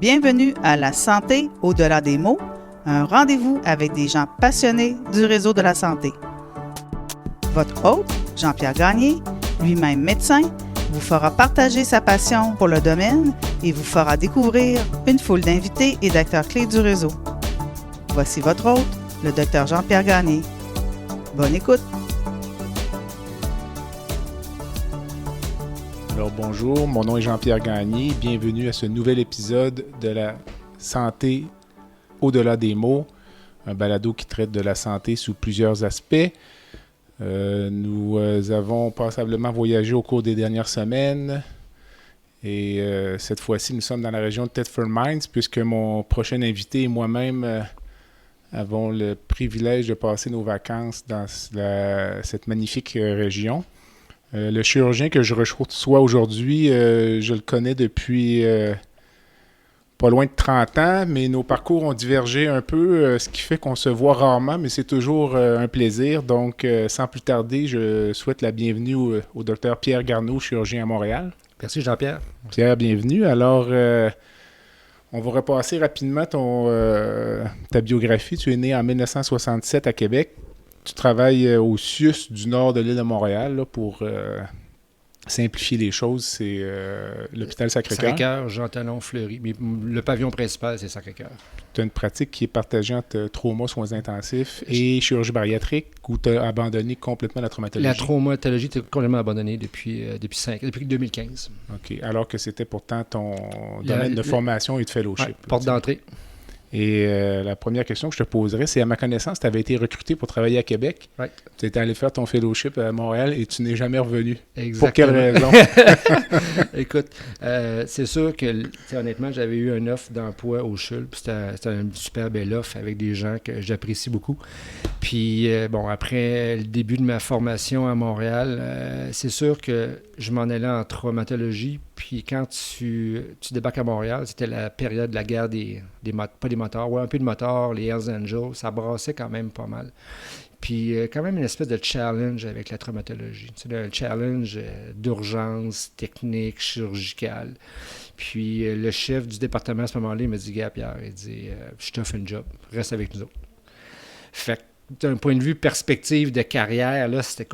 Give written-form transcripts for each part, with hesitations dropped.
Bienvenue à La santé au-delà des mots, un rendez-vous avec des gens passionnés du réseau de la santé. Votre hôte, Jean-Pierre Gagné, lui-même médecin, vous fera partager sa passion pour le domaine et vous fera découvrir une foule d'invités et d'acteurs clés du réseau. Voici votre hôte, le Dr Jean-Pierre Gagné. Bonne écoute! Alors bonjour, mon nom est Jean-Pierre Gagné. Bienvenue à ce nouvel épisode de la santé au-delà des mots, un balado qui traite de la santé sous plusieurs aspects. Nous avons passablement voyagé au cours des dernières semaines et cette fois-ci, nous sommes dans la région de Thetford Mines puisque mon prochain invité et moi-même avons le privilège de passer nos vacances dans cette magnifique région. Le chirurgien que je reçois aujourd'hui, je le connais depuis pas loin de 30 ans, mais nos parcours ont divergé un peu, ce qui fait qu'on se voit rarement, mais c'est toujours un plaisir. Donc, sans plus tarder, je souhaite la bienvenue au Dr Pierre Garneau, chirurgien à Montréal. Merci Jean-Pierre. Pierre, bienvenue. Alors, on va repasser rapidement ta biographie. Tu es né en 1967 à Québec. Tu travailles au CIUS du nord de l'île de Montréal là, pour simplifier les choses. C'est l'hôpital Sacré-Cœur. Sacré-Cœur, Jean-Talon-Fleury. Mais le pavillon principal, c'est Sacré-Cœur. Tu as une pratique qui est partagée entre trauma, soins intensifs et chirurgie bariatrique où tu as abandonné complètement la traumatologie. La traumatologie était complètement abandonnée depuis 2015. OK. Alors que c'était pourtant ton domaine de formation et de fellowship. Ouais, porte d'entrée. Et la première question que je te poserais, c'est à ma connaissance, tu avais été recruté pour travailler à Québec. Right. Tu étais allé faire ton fellowship à Montréal et tu n'es jamais revenu. Exactement. Pour quelle raison? Écoute, c'est sûr que, honnêtement, j'avais eu une offre d'emploi au CHUL. C'était une super belle offre avec des gens que j'apprécie beaucoup. Puis, après le début de ma formation à Montréal, c'est sûr que je m'en allais en traumatologie. Puis quand tu débarques à Montréal, c'était la période de la guerre pas des moteurs, ouais, un peu de moteurs, les Hells Angels, ça brassait quand même pas mal. Puis quand même une espèce de challenge avec la traumatologie. C'est un challenge d'urgence, technique, chirurgicale. Puis le chef du département à ce moment-là, il m'a dit « Gars, Pierre, il dit je t'offre une job, reste avec nous autres. » Fait que d'un point de vue perspective de carrière, là, j'étais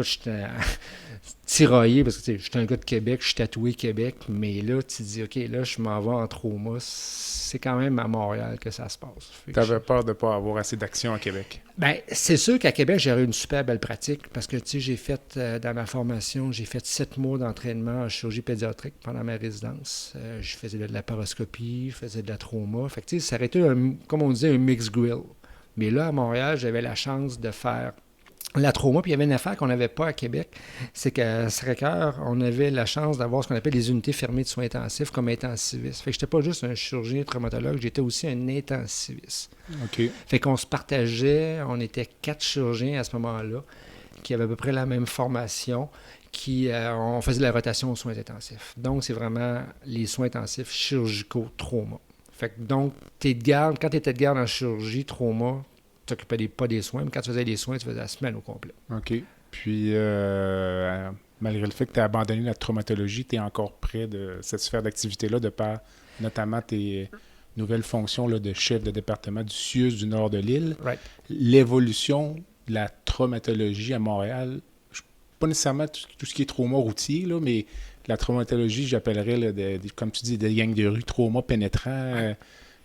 tiraillé parce que j'étais un gars de Québec, je suis tatoué Québec, mais là, tu te dis, OK, là, je m'en vais en trauma. C'est quand même à Montréal que ça se passe. Tu avais peur de ne pas avoir assez d'action à Québec? Bien, c'est sûr qu'à Québec, j'aurais eu une super belle pratique parce que, j'ai fait, dans ma formation, j'ai fait 7 mois d'entraînement en chirurgie pédiatrique pendant ma résidence. Je faisais de la laparoscopie, je faisais de la trauma. Fait que, ça aurait été, comme on disait, un mixed grill. Mais là, à Montréal, j'avais la chance de faire la trauma. Puis il y avait une affaire qu'on n'avait pas à Québec, c'est qu'à Sacré-Cœur, on avait la chance d'avoir ce qu'on appelle les unités fermées de soins intensifs comme intensiviste. Fait que j'étais pas juste un chirurgien traumatologue, j'étais aussi un intensiviste. OK. Fait qu'on se partageait, on était 4 chirurgiens à ce moment-là, qui avaient à peu près la même formation, on faisait de la rotation aux soins intensifs. Donc, c'est vraiment les soins intensifs chirurgicaux trauma. Fait que donc, quand tu étais de garde en chirurgie, trauma, tu t'occupais pas des soins, mais quand tu faisais les soins, tu faisais la semaine au complet. OK. Puis, malgré le fait que tu as abandonné la traumatologie, tu es encore près de cette sphère d'activité-là, de par notamment tes nouvelles fonctions là, de chef de département du CIUS du nord de l'île. Right. L'évolution de la traumatologie à Montréal, pas nécessairement tout ce qui est trauma routier, là, mais la traumatologie, j'appellerais, là, comme tu dis, des gangs de rue, trauma pénétrant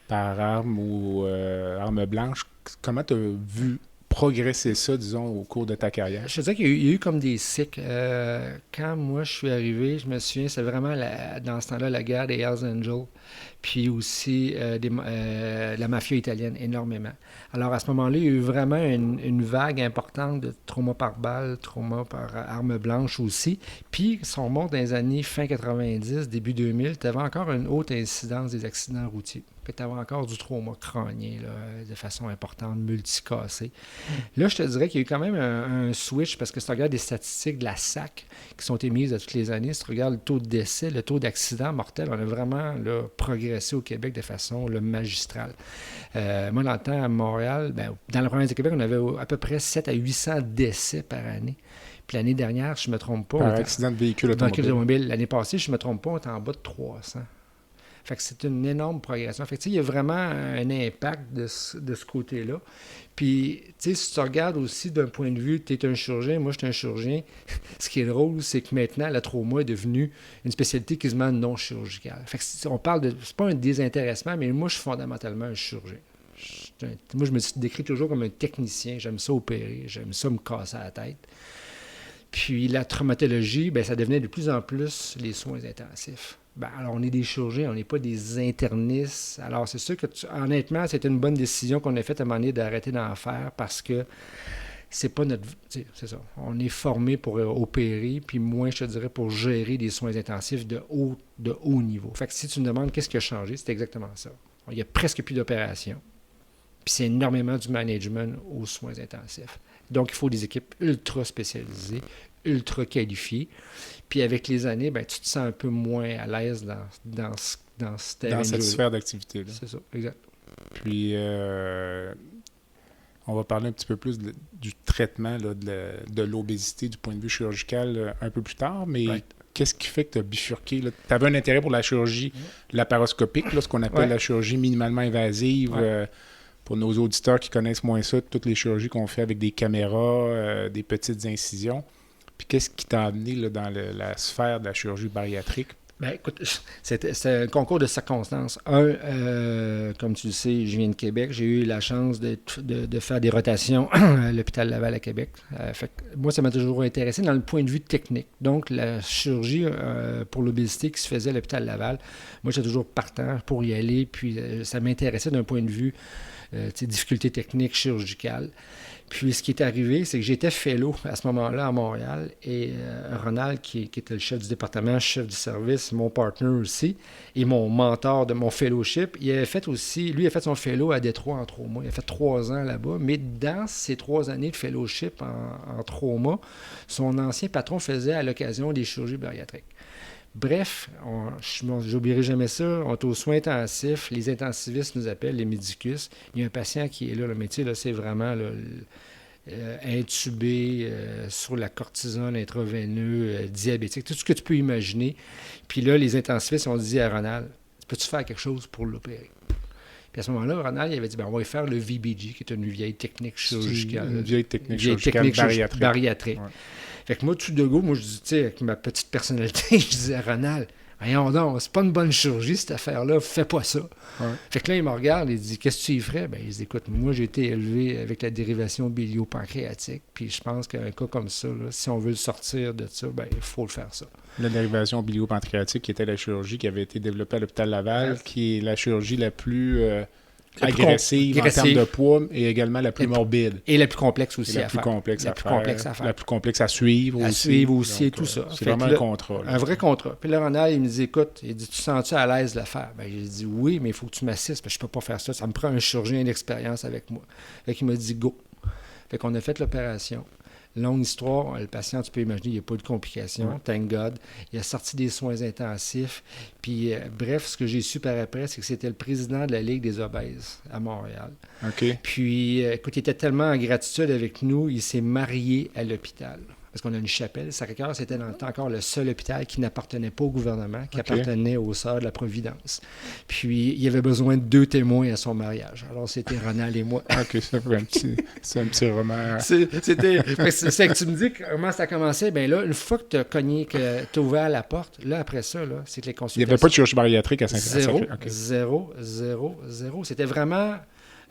par arme ou arme blanche. Comment tu as vu progresser ça, disons, au cours de ta carrière? Je te disais qu'il y a eu comme des cycles. Quand moi, je suis arrivé, je me souviens, c'est vraiment, dans ce temps-là, la guerre des Hells Angels, puis aussi la mafia italienne, énormément. Alors, à ce moment-là, il y a eu vraiment une vague importante de trauma par balle, trauma par arme blanche aussi. Puis, si on remonte dans les années fin 90, début 2000, tu avais encore une haute incidence des accidents routiers. Puis, tu avais encore du trauma crânien, là, de façon importante, multicassé. Là, je te dirais qu'il y a eu quand même un switch, parce que si tu regardes les statistiques de la SAC qui sont émises à toutes les années, si tu regardes le taux de décès, le taux d'accident mortel, on a vraiment là, progressé au Québec de façon magistrale. Moi, dans le temps, à Montréal, dans la province de Québec, on avait à peu près 700 à 800 décès par année. Puis l'année dernière, je ne me trompe pas... Par accident de véhicule automobile. L'année passée, je ne me trompe pas, on était en bas de 300. Fait que c'est une énorme progression. Fait que, tu sais, il y a vraiment un impact de ce côté-là. Puis, tu sais, si tu regardes aussi d'un point de vue, tu es un chirurgien, moi, je suis un chirurgien. Ce qui est drôle, c'est que maintenant, la trauma est devenue une spécialité quasiment non chirurgicale. Fait que on parle de... C'est pas un désintéressement, mais moi, je suis fondamentalement un chirurgien. Moi, je me décris toujours comme un technicien. J'aime ça opérer, j'aime ça me casser la tête. Puis la traumatologie, bien, ça devenait de plus en plus les soins intensifs. Ben, alors, on est des chirurgiens, on n'est pas des internistes. Alors, c'est sûr que, honnêtement, c'était une bonne décision qu'on a faite à un moment donné d'arrêter d'en faire parce que c'est pas notre... C'est ça. On est formé pour opérer, puis moins, je te dirais, pour gérer des soins intensifs de haut niveau. Fait que si tu me demandes qu'est-ce qui a changé, c'est exactement ça. Il n'y a presque plus d'opérations. Puis c'est énormément du management aux soins intensifs. Donc, il faut des équipes ultra spécialisées, ultra qualifiées. Puis avec les années, ben, tu te sens un peu moins à l'aise dans ce terrain. Dans cette sphère d'activité-là. C'est ça, exact. Puis, on va parler un petit peu plus du traitement là, de l'obésité du point de vue chirurgical un peu plus tard, mais qu'est-ce qui fait que tu as bifurqué? Tu avais un intérêt pour la chirurgie laparoscopique, là, ce qu'on appelle la chirurgie minimalement invasive. Pour nos auditeurs qui connaissent moins ça, toutes les chirurgies qu'on fait avec des caméras, des petites incisions. Puis qu'est-ce qui t'a amené là, dans la sphère de la chirurgie bariatrique? Bien, écoute, c'est un concours de circonstances. Comme tu le sais, je viens de Québec. J'ai eu la chance de faire des rotations à l'hôpital Laval à Québec. Fait que moi, ça m'a toujours intéressé dans le point de vue technique. Donc, la chirurgie pour l'obésité qui se faisait à l'hôpital Laval, moi, j'étais toujours partant pour y aller. Puis, ça m'intéressait d'un point de vue difficultés techniques chirurgicales. Puis, ce qui est arrivé, c'est que j'étais fellow à ce moment-là à Montréal et Ronald, qui était le chef du département, chef du service, mon partner aussi, et mon mentor de mon fellowship, lui a fait son fellow à Détroit en trauma. Il a fait 3 ans là-bas, mais dans ces 3 années de fellowship en trauma, son ancien patron faisait à l'occasion des chirurgies bariatriques. Bref, j'oublierai jamais ça, on est aux soins intensifs, les intensivistes nous appellent, les médicus. Il y a un patient qui est là, le métier, là, c'est vraiment là, intubé, sur la cortisone intraveineuse, diabétique, tout ce que tu peux imaginer. Puis là, les intensivistes ont dit à Ronald, peux-tu faire quelque chose pour l'opérer? Puis à ce moment-là, Ronald il avait dit, on va faire le VBG, qui est une vieille technique chirurgicale. Une vieille technique chirurgicale bariatrique. Ouais. Fait que moi, tout de go, je dis, tu sais, avec ma petite personnalité, je disais à Ronald, voyons donc, c'est pas une bonne chirurgie, cette affaire-là, fais pas ça. Ouais. Fait que là, il me regarde, il dit, qu'est-ce que tu y ferais? Ben, il dit, écoute, moi, j'ai été élevé avec la dérivation bilio-pancréatique, puis je pense qu'un cas comme ça, là, si on veut le sortir de ça, ben, il faut le faire ça. La dérivation bilio-pancréatique, qui était la chirurgie qui avait été développée à l'hôpital Laval, qui est la chirurgie la plus agressive en termes de poids et également la plus morbide. Et la plus complexe aussi à faire. La plus complexe à suivre aussi. À suivre aussi, donc, tout ça. C'est vraiment un contrat. Un vrai contrat. Puis là, Ronald, il me dit, écoute, il dit, tu sens-tu à l'aise de le faire? Ben, j'ai dit, oui, mais il faut que tu m'assistes, parce que je peux pas faire ça. Ça me prend un chirurgien d'expérience avec moi. Fait qu'il m'a dit, go. Fait qu'on a fait l'opération. Longue histoire, le patient, tu peux imaginer, il n'y a pas de complications, thank God. Il a sorti des soins intensifs. Puis, bref, ce que j'ai su par après, c'est que c'était le président de la Ligue des obèses à Montréal. OK. Puis, écoute, il était tellement en gratitude avec nous, il s'est marié à l'hôpital. Parce qu'on a une chapelle. Sacré-Cœur, c'était dans le temps encore le seul hôpital qui n'appartenait pas au gouvernement, qui appartenait aux Sœurs de la Providence. Puis, il avait besoin de 2 témoins à son mariage. Alors, c'était Ronald et moi. OK, c'est un petit roman. C'est que tu me dis comment ça a commencé. Bien là, une fois que tu as cogné, que tu as ouvert la porte, là, après ça, là, c'est que les consultations... Il n'y avait pas de chirurgie bariatrique à Saint-Clair. Zéro. C'était vraiment...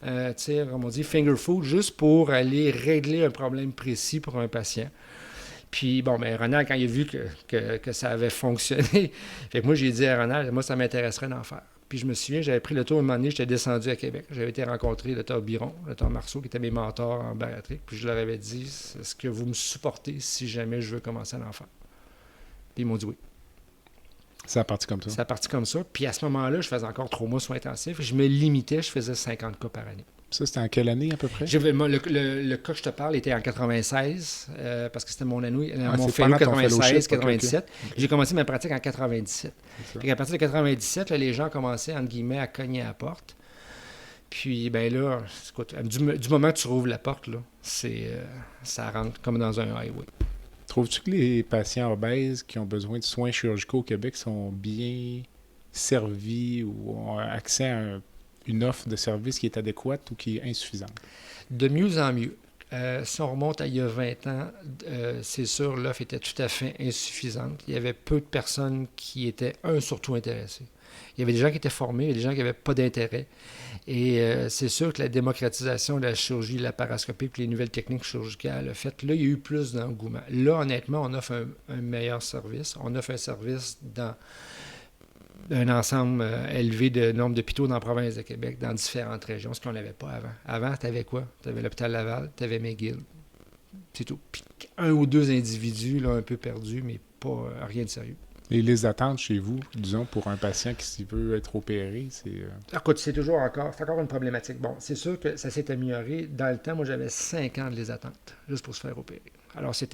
tu sais, comme on dit, finger food, juste pour aller régler un problème précis pour un patient. Puis, bon, ben Ronald, quand il a vu que ça avait fonctionné, fait que moi, j'ai dit à Ronald, moi, ça m'intéresserait d'en faire. Puis, je me souviens, j'avais pris le tour, un moment donné, j'étais descendu à Québec. J'avais été rencontrer le Dr Biron, le Dr Marceau, qui était mes mentors en bariatrique. Puis, je leur avais dit, est-ce que vous me supportez si jamais je veux commencer à en faire? Puis, ils m'ont dit oui. Ça a parti comme ça? Ça a parti comme ça. Puis, à ce moment-là, je faisais encore 3 mois soins intensifs. Je me limitais, je faisais 50 cas par année. Ça, c'était en quelle année à peu près? Le cas que je te parle était en 96, parce que c'était mon année, mon fellow 96-97. Okay. J'ai commencé ma pratique en 97. Puis à partir de 97, là, les gens commençaient, entre guillemets, à cogner à la porte. Puis, ben là, écoute, du moment que tu rouvres la porte, là, ça rentre comme dans un highway. Trouves-tu que les patients obèses qui ont besoin de soins chirurgicaux au Québec sont bien servis ou ont accès à une offre de service qui est adéquate ou qui est insuffisante? De mieux en mieux. Si on remonte à il y a 20 ans, c'est sûr, l'offre était tout à fait insuffisante. Il y avait peu de personnes qui étaient, surtout intéressées. Il y avait des gens qui étaient formés, il y avait des gens qui n'avaient pas d'intérêt. Et c'est sûr que la démocratisation de la chirurgie laparoscopique et les nouvelles techniques chirurgicales a fait, là, il y a eu plus d'engouement. Là, honnêtement, on offre un meilleur service. On offre un service dans un ensemble élevé de nombre d'hôpitaux dans la province de Québec, dans différentes régions, ce qu'on n'avait pas avant. Avant, tu avais quoi? Tu avais l'hôpital Laval, tu avais McGill. C'est tout. Puis un ou deux individus là, un peu perdus, mais pas rien de sérieux. Les listes d'attente chez vous, disons, pour un patient qui s'il veut être opéré, c'est... Écoute, c'est encore une problématique. Bon, c'est sûr que ça s'est amélioré. Dans le temps, moi, j'avais 5 ans de listes d'attente, juste pour se faire opérer. Alors, ça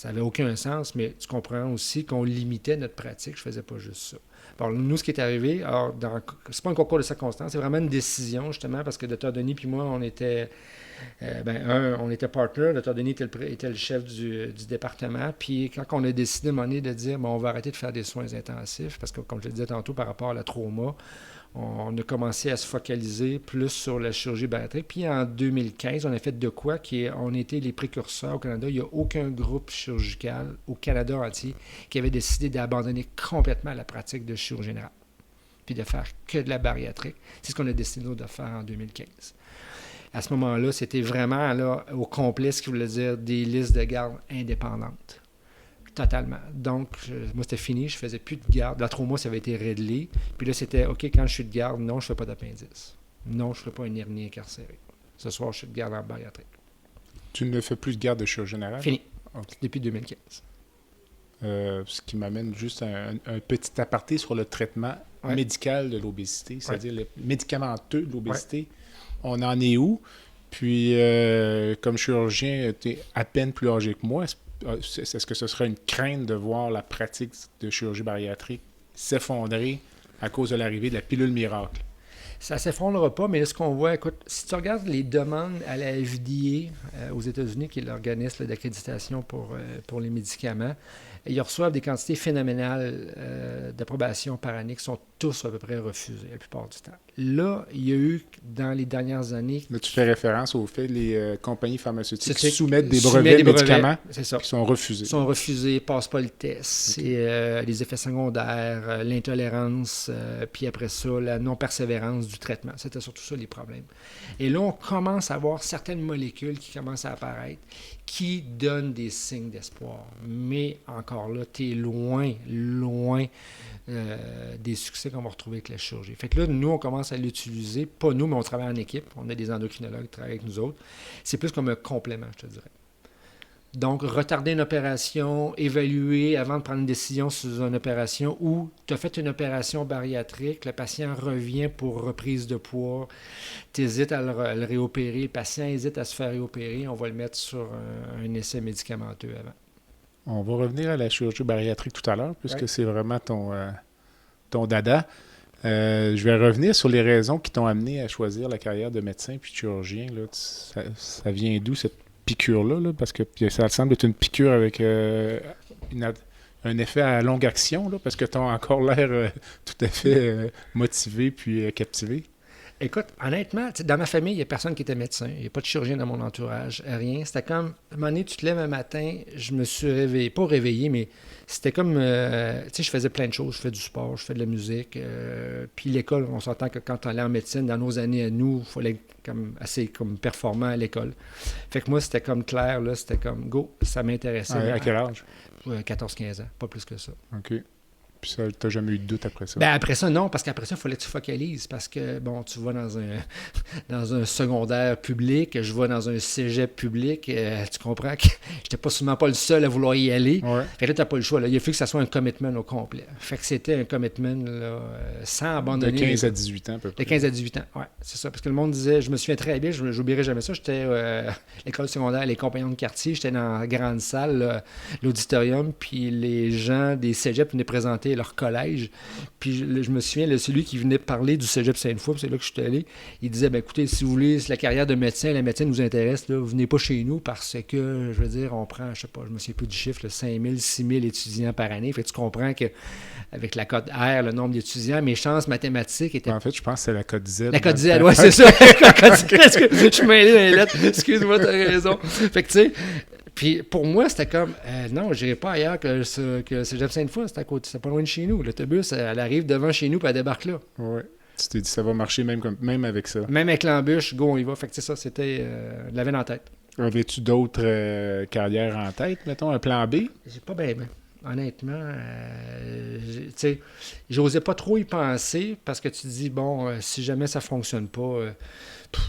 n'avait aucun sens, mais tu comprends aussi qu'on limitait notre pratique. Je ne faisais pas juste ça. Bon, nous, ce qui est arrivé, alors, c'est pas un concours de circonstances, c'est vraiment une décision, justement, parce que Dr. Denis puis moi, on était... on était partner, Dr. Denis était le chef du département, puis quand on a décidé à un moment donné de dire on va arrêter de faire des soins intensifs, parce que comme je le disais tantôt par rapport à la trauma, on a commencé à se focaliser plus sur la chirurgie bariatrique. Puis en 2015, on a fait de quoi on était les précurseurs au Canada. Il n'y a aucun groupe chirurgical au Canada entier qui avait décidé d'abandonner complètement la pratique de chirurgie générale, puis de faire que de la bariatrique. C'est ce qu'on a décidé nous de faire en 2015. À ce moment-là, c'était vraiment là, au complet, ce qui voulait dire des listes de garde indépendantes. Totalement. Donc, moi, c'était fini. Je ne faisais plus de garde. La trauma, ça avait été réglé. Puis là, c'était, OK, quand je suis de garde, non, je ne fais pas d'appendice. Non, je ne fais pas une hernie incarcérée. Ce soir, je suis de garde en bariatrique. Tu ne fais plus de garde de chirurgie générale? Fini. Okay. Depuis 2015. Ce qui m'amène juste un petit aparté sur le traitement médical de l'obésité, c'est-à-dire le médicamenteux de l'obésité. Ouais. On en est où? Puis, comme chirurgien, tu es à peine plus âgé que moi. Est-ce que ce serait une crainte de voir la pratique de chirurgie bariatrique s'effondrer à cause de l'arrivée de la pilule miracle? Ça ne s'effondrera pas, mais là, ce qu'on voit, écoute, si tu regardes les demandes à la FDA aux États-Unis, qui est l'organisme d'accréditation pour les médicaments, ils reçoivent des quantités phénoménales d'approbation par année qui sont tous à peu près refusés la plupart du temps. Là, il y a eu, dans les dernières années... Là, tu fais référence au fait que les compagnies pharmaceutiques soumettent des brevets médicaments qui sont refusés. Ils sont refusés, ne passent pas le test. Okay. C'est les effets secondaires, l'intolérance, puis après ça, la non-persévérance du traitement. C'était surtout ça les problèmes. Et là, on commence à voir certaines molécules qui commencent à apparaître qui donnent des signes d'espoir. Mais encore là, tu es loin des succès qu'on va retrouver avec la chirurgie. Fait que là, nous, on commence à l'utiliser. Pas nous, mais on travaille en équipe. On a des endocrinologues qui travaillent avec nous autres. C'est plus comme un complément, je te dirais. Donc, retarder une opération, évaluer avant de prendre une décision sur une opération, ou tu as fait une opération bariatrique, le patient revient pour reprise de poids, tu hésites à le réopérer, le patient hésite à se faire réopérer, on va le mettre sur un essai médicamenteux avant. On va revenir à la chirurgie bariatrique tout à l'heure, puisque c'est vraiment ton dada. Je vais revenir sur les raisons qui t'ont amené à choisir la carrière de médecin puis de chirurgien. Là. Ça vient d'où cette piqûre-là? Là? Parce que ça semble être une piqûre avec un effet à longue action, là, parce que tu as encore l'air tout à fait motivé puis captivé. Écoute, honnêtement, dans ma famille, il n'y a personne qui était médecin. Il n'y a pas de chirurgien dans mon entourage, rien. C'était comme, à un moment donné, tu te lèves un matin, je me suis réveillé, pas réveillé, mais c'était comme, tu sais, je faisais plein de choses. Je fais du sport, je fais de la musique. Puis l'école, on s'entend que quand on allait en médecine, dans nos années à nous, il fallait comme assez comme performant à l'école. Fait que moi, c'était comme clair, là, c'était comme, go, ça m'intéressait. À quel âge? 14-15 ans, pas plus que ça. OK. Puis ça, t'as jamais eu de doute après ça? Ben après ça, non, parce qu'après ça, il fallait que tu focalises. Parce que, bon, tu vas dans un secondaire public, je vais dans un cégep public, tu comprends que j'étais sûrement pas le seul à vouloir y aller. Ouais. Fait que là, t'as pas le choix. Là. Il a fallu que ça soit un commitment au complet. Fait que c'était un commitment là, sans abandonner. De 15 à 18 ans, à peu près. De 15 à 18 ans, oui, c'est ça. Parce que le monde disait, je me souviens très bien, je n'oublierai jamais ça, j'étais à l'école secondaire, les compagnons de quartier, j'étais dans la grande salle, l'auditorium, puis les gens des cégeps venaient présenter santé à leur collège. Puis je me souviens, celui qui venait parler du cégep Sainte-Foy, c'est là que je suis allé, il disait, ben écoutez, si vous voulez, si la carrière de médecin, la médecine vous intéresse, là, vous venez pas chez nous parce que, je veux dire, on prend, je sais pas, je me souviens plus du chiffre, 5 000, 6 000 étudiants par année. Fait que tu comprends qu'avec la cote R, le nombre d'étudiants, mes chances mathématiques étaient... En fait, je pense que c'est la cote Z. La cote Z, oui, c'est ça. La cote Z, je suis mêlé dans les lettres. Excuse-moi, t'as raison. Fait que, tu sais, puis pour moi, c'était comme, non, je n'irai pas ailleurs que Cégep Sainte-Foy, c'est à côté, c'est pas loin de chez nous. L'autobus, elle arrive devant chez nous, puis elle débarque là. Oui. Tu t'es dit, ça va marcher même avec ça. Même avec l'embûche, go, on y va. Fait que c'est ça, c'était de la veine en tête. Avais-tu d'autres carrières en tête, mettons, un plan B? J'ai pas bien. Honnêtement, tu sais, j'osais pas trop y penser parce que tu te dis, bon, si jamais ça fonctionne pas,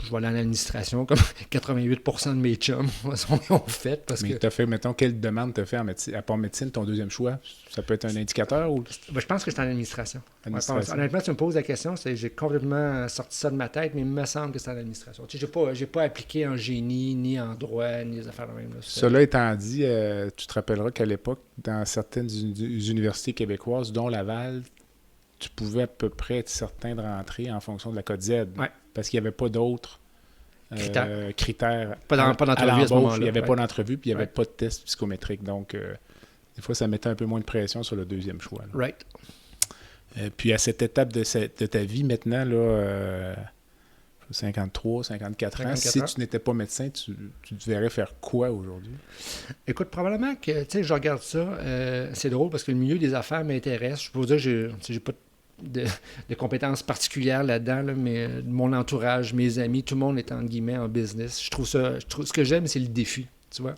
je vais aller en administration comme 88% de mes chums ont fait. Mais t'as fait, mettons, quelle demande t'as fait en médecine, à part médecine, ton deuxième choix? Ça peut être un indicateur ou... Ben, je pense que c'est en administration. Honnêtement, tu me poses la question, j'ai complètement sorti ça de ma tête, mais il me semble que c'est en administration. Tu sais, j'ai pas appliqué en génie, ni en droit, ni des affaires de même. Là. Cela étant dit, tu te rappelleras qu'à l'époque, dans certaines universités québécoises, dont Laval, tu pouvais à peu près être certain de rentrer en fonction de la code Z. Ouais. Parce qu'il n'y avait pas d'autres critères. Pas d'entrevue à ce moment-là. Il n'y avait pas d'entrevue, puis il n'y avait pas de test psychométrique. Donc, des fois, ça mettait un peu moins de pression sur le deuxième choix. Là. Right. Puis à cette étape de ta vie maintenant, là, 53, 54 ans, si tu n'étais pas médecin, tu te verrais faire quoi aujourd'hui? Écoute, probablement que, tu sais, je regarde ça, c'est drôle parce que le milieu des affaires m'intéresse. Je peux vous dire que j'ai pas de compétences particulières là-dedans, là, mais mon entourage, mes amis, tout le monde est entre guillemets en business. Je trouve ce que j'aime, c'est le défi, tu vois.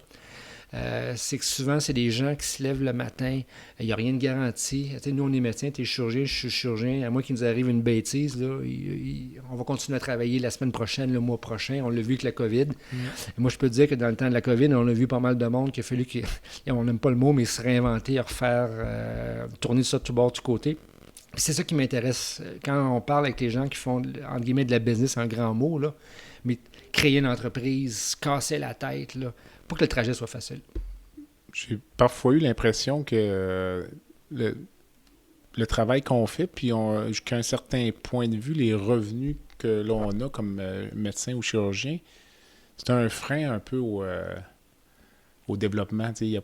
C'est que souvent, c'est des gens qui se lèvent le matin, il n'y a rien de garanti. Tu sais, nous, on est médecins, tu es chirurgien, je suis chirurgien. À moins qu'il nous arrive une bêtise, là, on va continuer à travailler la semaine prochaine, le mois prochain. On l'a vu avec la COVID. Et moi, je peux te dire que dans le temps de la COVID, on a vu pas mal de monde qu'il a fallu on n'aime pas le mot, mais se réinventer, refaire, tourner ça de tout bord, de tout côté. Puis c'est ça qui m'intéresse. Quand on parle avec les gens qui font, entre guillemets, de la business, un grand mot, là, mais créer une entreprise, se casser la tête, là, pour que le trajet soit facile. J'ai parfois eu l'impression que le travail qu'on fait, puis jusqu'à un certain point de vue, les revenus que l'on a comme médecin ou chirurgien, c'est un frein un peu au développement. Tu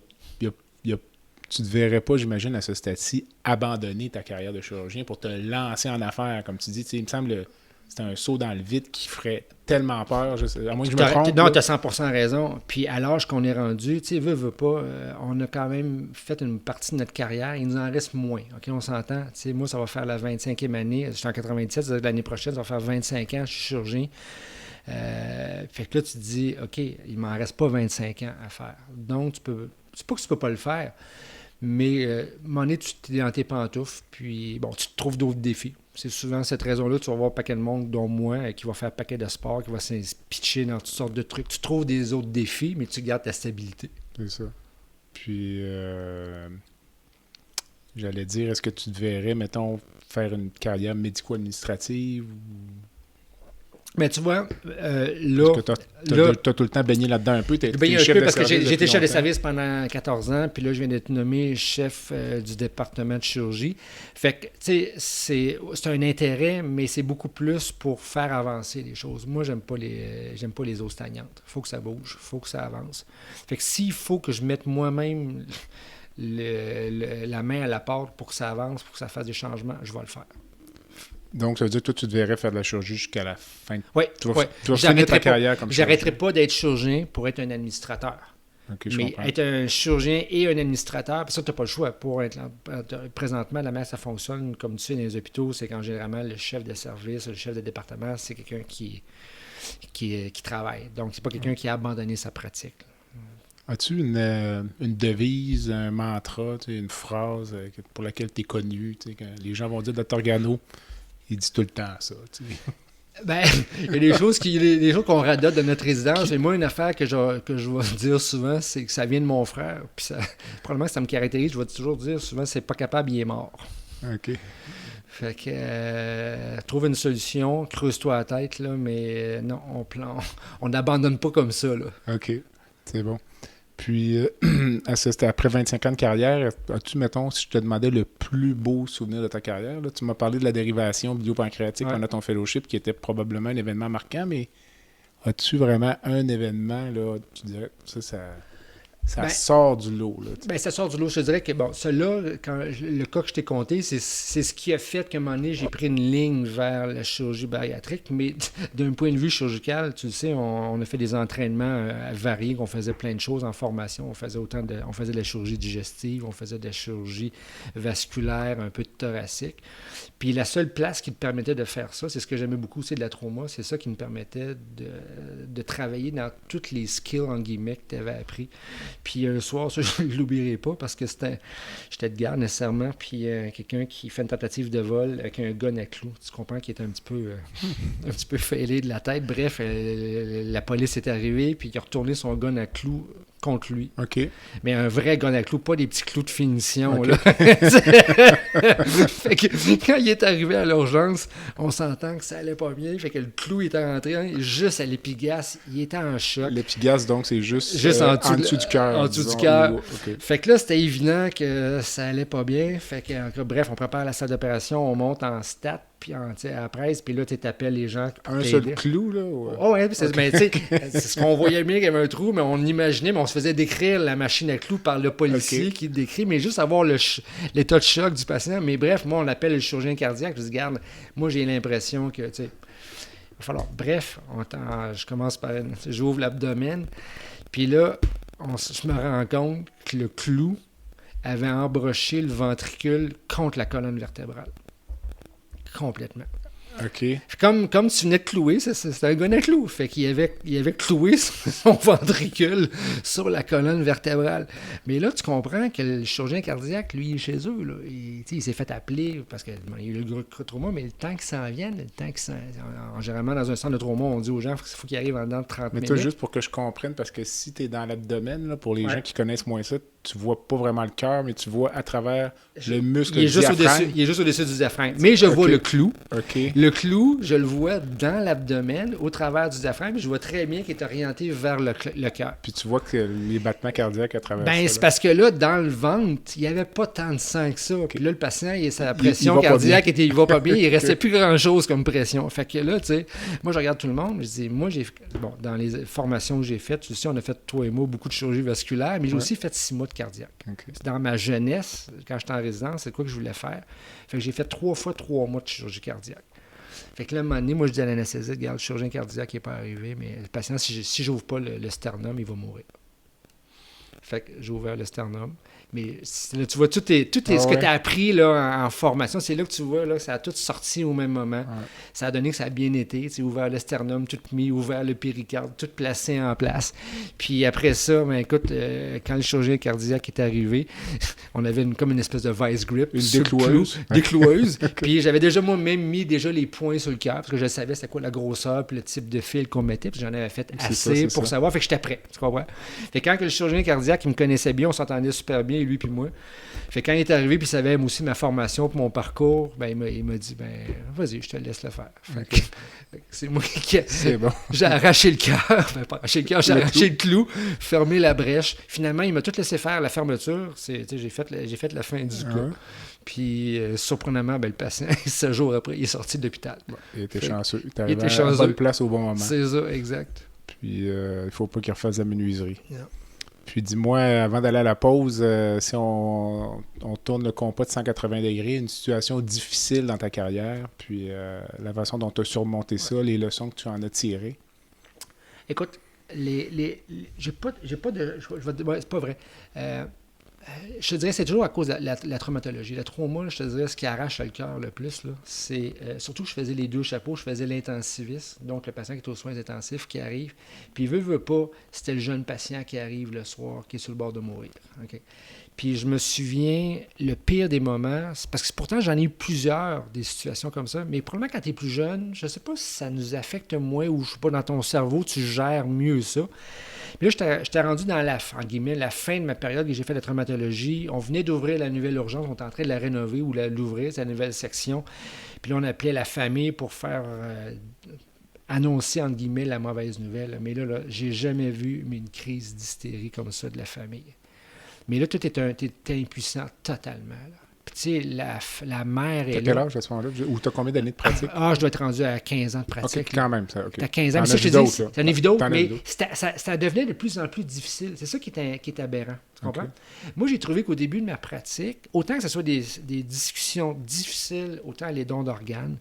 ne te verrais pas, j'imagine, à ce stade-ci, abandonner ta carrière de chirurgien pour te lancer en affaires. Comme tu dis, il me semble que c'est un saut dans le vide qui ferait tellement peur. À moins que je me trompe. Non, tu as 100% raison. Puis à l'âge qu'on est rendu, tu sais, veux pas, on a quand même fait une partie de notre carrière. Il nous en reste moins. OK, on s'entend. Tu sais, moi, ça va faire la 25e année. Je suis en 97, ça veut dire l'année prochaine, ça va faire 25 ans, je suis chirurgien. Fait que là, tu te dis, OK, il m'en reste pas 25 ans à faire. Donc, c'est pas que tu peux pas le faire. Mais, à un moment donné, tu t'es dans tes pantoufles, puis, bon, tu te trouves d'autres défis. C'est souvent cette raison-là, tu vas voir un paquet de monde, dont moi, qui va faire un paquet de sport, qui va se pitcher dans toutes sortes de trucs. Tu trouves des autres défis, mais tu gardes ta stabilité. C'est ça. Puis, j'allais dire, est-ce que tu te verrais, mettons, faire une carrière médico-administrative ou... Mais tu vois, là... Parce que t'as tout le temps baigné là-dedans un peu. J'ai baigné un peu parce que j'ai été chef de service pendant 14 ans, puis là, je viens d'être nommé chef du département de chirurgie. Fait que, tu sais, c'est un intérêt, mais c'est beaucoup plus pour faire avancer les choses. Moi, j'aime pas les eaux stagnantes. Il faut que ça bouge, il faut que ça avance. Fait que s'il faut que je mette moi-même la main à la porte pour que ça avance, pour que ça fasse des changements, je vais le faire. Donc, ça veut dire que toi, tu te verrais faire de la chirurgie jusqu'à la fin. Oui. Tu vas finir ta carrière comme chirurgien. J'arrêterai pas d'être chirurgien pour être un administrateur. Okay, je mais comprends. Être un chirurgien et un administrateur, puis ça, tu n'as pas le choix. Pour être présentement, la manière ça fonctionne, comme tu sais, dans les hôpitaux, c'est qu'en généralement, le chef de service, le chef de département, c'est quelqu'un qui travaille. Donc, c'est pas quelqu'un qui a abandonné sa pratique. As-tu une devise, un mantra, une phrase pour laquelle tu es connu? Quand les gens vont dire Dr. Garneau, il dit tout le temps ça. Ben, il y a des choses qu'on radote de notre résidence. Et moi, une affaire que je vais dire souvent, c'est que ça vient de mon frère. Puis probablement que ça me caractérise. Je vais toujours dire souvent, c'est pas capable, il est mort. OK. Fait que trouve une solution, creuse-toi la tête, là, mais non, on n'abandonne pas comme ça. Là. OK, c'est bon. Puis, c'était après 25 ans de carrière, as-tu, mettons, si je te demandais le plus beau souvenir de ta carrière, là, tu m'as parlé de la dérivation biopancréatique pendant ton fellowship, qui était probablement un événement marquant, mais as-tu vraiment un événement, là, tu dirais, ça sort du lot, là? Ben, ça sort du lot. Je te dirais que, bon, celui-là, le cas que je t'ai conté, c'est ce qui a fait qu'à un moment donné, j'ai pris une ligne vers la chirurgie bariatrique, mais d'un point de vue chirurgical, tu le sais, on a fait des entraînements variés, on faisait plein de choses en formation. On faisait de la chirurgie digestive, on faisait de la chirurgie vasculaire, un peu de thoracique. Puis la seule place qui te permettait de faire ça, c'est ce que j'aimais beaucoup, c'est de la trauma, c'est ça qui me permettait de travailler dans toutes les skills, en guillemets, que tu avais appris. Puis un soir, ça, je ne l'oublierai pas parce que j'étais de garde nécessairement, puis quelqu'un qui fait une tentative de vol avec un gun à clous. Tu comprends qu'il est un petit peu failé de la tête. Bref, la police est arrivée, puis il a retourné son gun à clous contre lui. OK. Mais un vrai gun à clous, pas des petits clous de finition. Okay. Là. Fait que quand il est arrivé à l'urgence, on s'entend que ça allait pas bien. Fait que le clou était rentré juste à l'épigasse. Il était en choc. L'épigasse, donc, c'est juste en dessous du cœur. En dessous du cœur. Okay. Fait que là, c'était évident que ça allait pas bien. Fait que, bref, on prépare la salle d'opération, on monte en stat, puis à la presse, puis là, tu t'appelles les gens. Un seul clou, là? Oh, ouais, c'est ce qu'on voyait bien qu'il y avait un trou, mais on imaginait, mais on se faisait décrire la machine à clous par le policier qui décrit, mais juste avoir l'état de choc du patient. Mais bref, moi, on appelle le chirurgien cardiaque. Je dis, garde, moi, j'ai l'impression que, tu sais, il va falloir. Bref, je commence par. J'ouvre l'abdomen, puis là, je me rends compte que le clou avait embroché le ventricule contre la colonne vertébrale. Complètement. OK. Comme tu venais de clouer, c'était un gun à clous. Fait qu'il avait cloué son ventricule sur la colonne vertébrale. Mais là, tu comprends que le chirurgien cardiaque, lui, il est chez eux. Là. Il s'est fait appeler parce qu'il a eu le gros trauma, mais le temps qu'il s'en vienne, généralement, dans un centre de trauma, on dit aux gens qu'il faut qu'il arrive en dedans de 30 minutes. Mais toi, juste pour que je comprenne, parce que si tu es dans l'abdomen, là, pour les gens qui connaissent moins ça, tu vois pas vraiment le cœur, mais tu vois à travers le muscle du diaphragme. Il est juste au-dessus du diaphragme. Mais je vois le clou. OK. Le clou, je le vois dans l'abdomen, au travers du diaphragme. Je vois très bien qu'il est orienté vers le cœur. Puis tu vois que les battements cardiaques à travers ça. C'est parce que là, dans le ventre, il n'y avait pas tant de sang que ça. Puis là, le patient, sa pression cardiaque il va pas bien. Il ne restait plus grand-chose comme pression. Fait que là, tu sais, moi, je regarde tout le monde. Je dis, moi, dans les formations que j'ai faites, tu sais, on a fait, toi et moi, beaucoup de chirurgie vasculaire, mais j'ai aussi fait 6 mois de cardiaque. Okay. Dans ma jeunesse, quand j'étais en résidence, c'est quoi que je voulais faire? Fait que j'ai fait 3 fois 3 mois de chirurgie cardiaque. Fait que là, à un moment donné, moi, je dis à l'anesthésiste, regarde, le chirurgien cardiaque n'est pas arrivé, mais le patient, si j'ouvre pas le sternum, il va mourir. Fait que j'ai ouvert le sternum. Mais là, tu vois, tout ce que tu as appris là, en formation, c'est là que tu vois là, que ça a tout sorti au même moment. Ouais. Ça a donné que ça a bien été. Tu sais, ouvert le sternum, tout mis, ouvert le péricarde, tout placé en place. Puis après ça, ben, écoute, quand le chirurgien cardiaque est arrivé, on avait comme une espèce de vice grip. Une décloueuse. Décloueuse. Puis j'avais déjà moi-même mis les points sur le cœur parce que je savais c'était quoi la grosseur puis le type de fil qu'on mettait. Puis j'en avais fait assez pour savoir. Fait que j'étais prêt. Tu comprends? Fait que quand le chirurgien cardiaque, il me connaissait bien, on s'entendait super bien, lui puis moi. Fait que quand il est arrivé, puis il savait aussi ma formation pour mon parcours, ben il m'a dit, ben vas-y, je te laisse le faire. Fait que c'est moi qui j'ai arraché le cœur, pas arraché le cœur, j'ai arraché le clou, fermé la brèche. Finalement, il m'a tout laissé faire la fermeture. J'ai fait la fin du cas. Puis, surprenamment, ben, le patient, 7 jours après, il est sorti de l'hôpital. Bon, il était chanceux. Il était à la bonne place au bon moment. C'est ça, exact. Puis, il faut pas qu'il refasse la menuiserie. Yeah. Puis dis-moi, avant d'aller à la pause, si on tourne le compas de 180 degrés, une situation difficile dans ta carrière, puis la façon dont tu as surmonté ça, les leçons que tu en as tirées. Écoute, j'ai pas de... c'est pas vrai. Je te dirais c'est toujours à cause de la traumatologie. La trauma, je te dirais, ce qui arrache le cœur le plus, là, c'est surtout que je faisais les 2 chapeaux. Je faisais l'intensiviste, donc le patient qui est aux soins intensifs qui arrive. Puis veut pas, c'était le jeune patient qui arrive le soir, qui est sur le bord de mourir. Okay? Puis je me souviens, le pire des moments, parce que pourtant j'en ai eu plusieurs des situations comme ça, mais probablement quand tu es plus jeune, je sais pas si ça nous affecte moins ou je sais pas, dans ton cerveau, tu gères mieux ça. Mais là, j'étais rendu dans la fin de ma période que j'ai fait de traumatologie. On venait d'ouvrir la nouvelle urgence, on était en train de la rénover ou l'ouvrir, c'est la nouvelle section. Puis là, on appelait la famille pour faire annoncer, entre guillemets, la mauvaise nouvelle. Mais là, j'ai jamais vu une crise d'hystérie comme ça de la famille. Mais là, toi, t'es impuissant totalement. Là. Puis, tu sais, la mère est là. T'as quel âge à ce moment-là? Ou t'as combien d'années de pratique? Je dois être rendu à 15 ans de pratique. OK, quand même, ça. Okay. T'as 15 ans. Mais ça, je te dis, t'en as vu d'autres, mais ça devenait de plus en plus difficile. C'est ça qui est aberrant. Tu comprends? Okay. Moi, j'ai trouvé qu'au début de ma pratique, autant que ce soit des discussions difficiles, autant les dons d'organes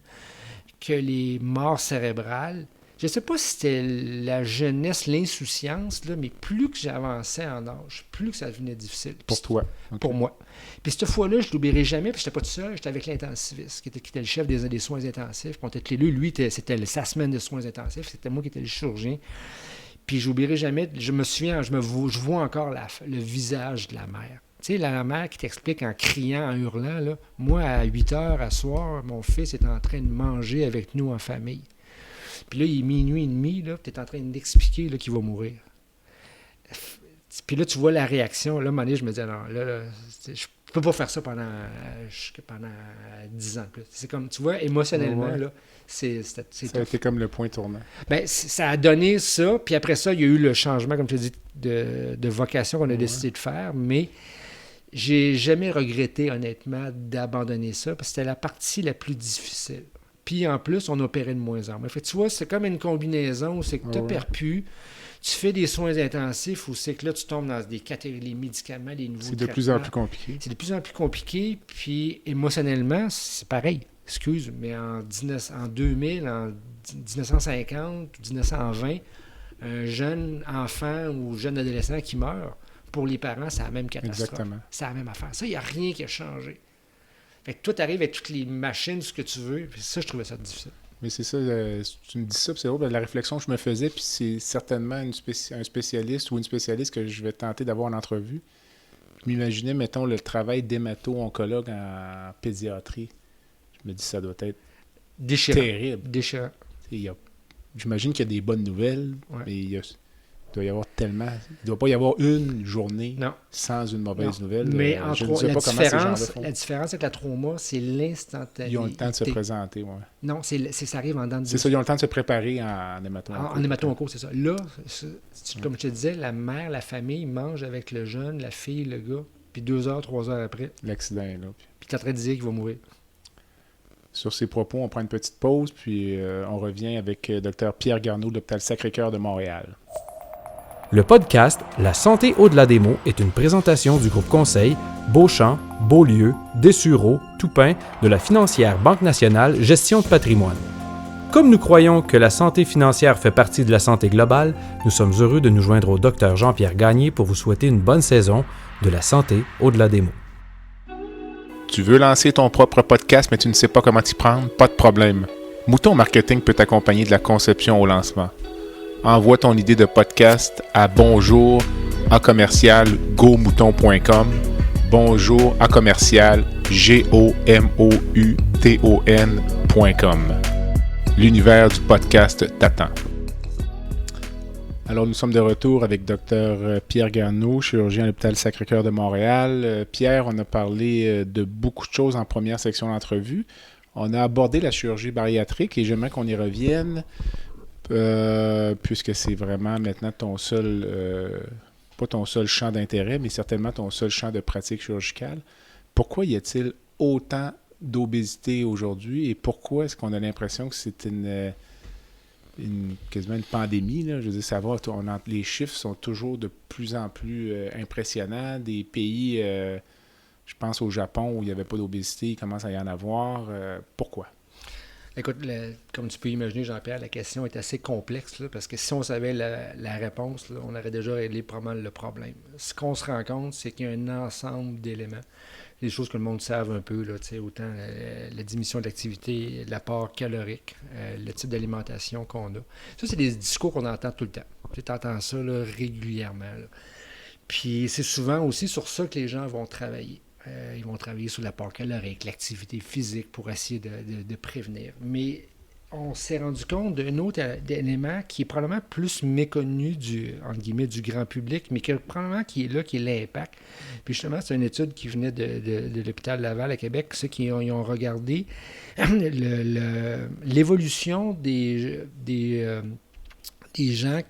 que les morts cérébrales, je ne sais pas si c'était la jeunesse, l'insouciance, là, mais plus que j'avançais en âge, plus que ça devenait difficile. Pour toi? Okay. Pour moi. Puis cette fois-là, je ne l'oublierai jamais, puis je n'étais pas tout seul, j'étais avec l'intensiviste, qui était le chef des soins intensifs. Puis on était les deux, lui, c'était sa semaine de soins intensifs, c'était moi qui étais le chirurgien. Puis je n'oublierai jamais, je me souviens, je vois encore le visage de la mère. Tu sais, la mère qui t'explique en criant, en hurlant, là, moi, à 8 heures à soir, mon fils est en train de manger avec nous en famille. Puis là, il est minuit et demi, là, tu es en train d'expliquer qu'il va mourir. Puis là, tu vois la réaction. Là, à un moment donné, je me dis, non, là je peux pas faire ça pendant 10 ans de plus. C'est comme, tu vois, émotionnellement, là, ça a été comme le point tournant. Bien, ça a donné ça. Puis après ça, il y a eu le changement, comme tu as dit, de vocation qu'on a décidé de faire. Mais j'ai jamais regretté, honnêtement, d'abandonner ça, parce que c'était la partie la plus difficile. Puis en plus, on opérait de moins en moins. Fait que tu vois, c'est comme une combinaison où c'est que tu perds-tu, tu fais des soins intensifs où c'est que là, tu tombes dans des catégories, les médicaments, les nouveaux traitements. C'est de plus en plus compliqué. C'est de plus en plus compliqué. Puis émotionnellement, c'est pareil. Excuse, mais en 2000, en 1950, 1920, un jeune enfant ou jeune adolescent qui meurt, pour les parents, c'est la même catastrophe. Exactement. C'est la même affaire. Ça, il n'y a rien qui a changé. Fait que toi, tu arrives avec toutes les machines, ce que tu veux, puis ça, je trouvais ça difficile. Mais c'est ça, tu me dis ça, puis c'est drôle, la réflexion que je me faisais, puis c'est certainement un spécialiste ou une spécialiste que je vais tenter d'avoir en entrevue. Je m'imaginais, mettons, le travail d'hémato-oncologue en pédiatrie. Je me dis, ça doit être terrible. Déchirant. J'imagine qu'il y a des bonnes nouvelles, mais il doit y avoir tellement... Il ne doit pas y avoir une journée sans une mauvaise nouvelle. Mais la différence avec la trauma, c'est l'instantanéité. Ils ont le temps de se présenter, oui. Non, ça arrive en dents de... C'est ça, ils ont le temps de se préparer en hémato-onco. En hémato-onco, c'est ça. Là, comme je te disais, la mère, la famille mange avec le jeune, la fille, le gars, puis 2 heures, 3 heures après. L'accident est là. Puis tu es en train de dire qu'il va mourir. Sur ces propos, on prend une petite pause, puis on revient avec Dr Pierre Garneau de l'Hôpital Sacré-Cœur de Montréal. Le podcast La santé au-delà des mots est une présentation du groupe conseil Beauchamp, Beaulieu, Dessureau, Toupin de la financière Banque nationale Gestion de patrimoine. Comme nous croyons que la santé financière fait partie de la santé globale, nous sommes heureux de nous joindre au Dr Jean-Pierre Gagné pour vous souhaiter une bonne saison de La santé au-delà des mots. Tu veux lancer ton propre podcast, mais tu ne sais pas comment t'y prendre? Pas de problème. Mouton Marketing peut t'accompagner de la conception au lancement. Envoie ton idée de podcast à bonjour@gomouton.com. bonjour@gomouton.com. L'univers du podcast t'attend. Alors, nous sommes de retour avec Dr Pierre Garneau, chirurgien à l'Hôpital Sacré-Cœur de Montréal. Pierre, on a parlé de beaucoup de choses en première section d'entrevue. On a abordé la chirurgie bariatrique et j'aimerais qu'on y revienne. Puisque c'est vraiment maintenant ton seul, pas ton seul champ d'intérêt, mais certainement ton seul champ de pratique chirurgicale. Pourquoi y a-t-il autant d'obésité aujourd'hui et pourquoi est-ce qu'on a l'impression que c'est quasiment une pandémie, là? Je veux dire, ça va, les chiffres sont toujours de plus en plus impressionnants. Des pays, je pense au Japon où il n'y avait pas d'obésité, il commence à y en avoir. Pourquoi? Écoute, comme tu peux imaginer, Jean-Pierre, la question est assez complexe, là, parce que si on savait la réponse, là, on aurait déjà réglé probablement le problème. Ce qu'on se rend compte, c'est qu'il y a un ensemble d'éléments. Des choses que le monde savent un peu, là, autant la diminution de l'activité, l'apport calorique, le type d'alimentation qu'on a. Ça, c'est des discours qu'on entend tout le temps. Tu entends ça là, régulièrement. Là. Puis c'est souvent aussi sur ça que les gens vont travailler. Ils vont travailler sur l'apport calorique, l'activité physique pour essayer de prévenir. Mais on s'est rendu compte d'un autre élément qui est probablement plus méconnu entre guillemets, du grand public, mais probablement qui est là, qui est l'impact. Puis justement, c'est une étude qui venait de l'hôpital Laval à Québec, ceux qui ont regardé l'évolution des gens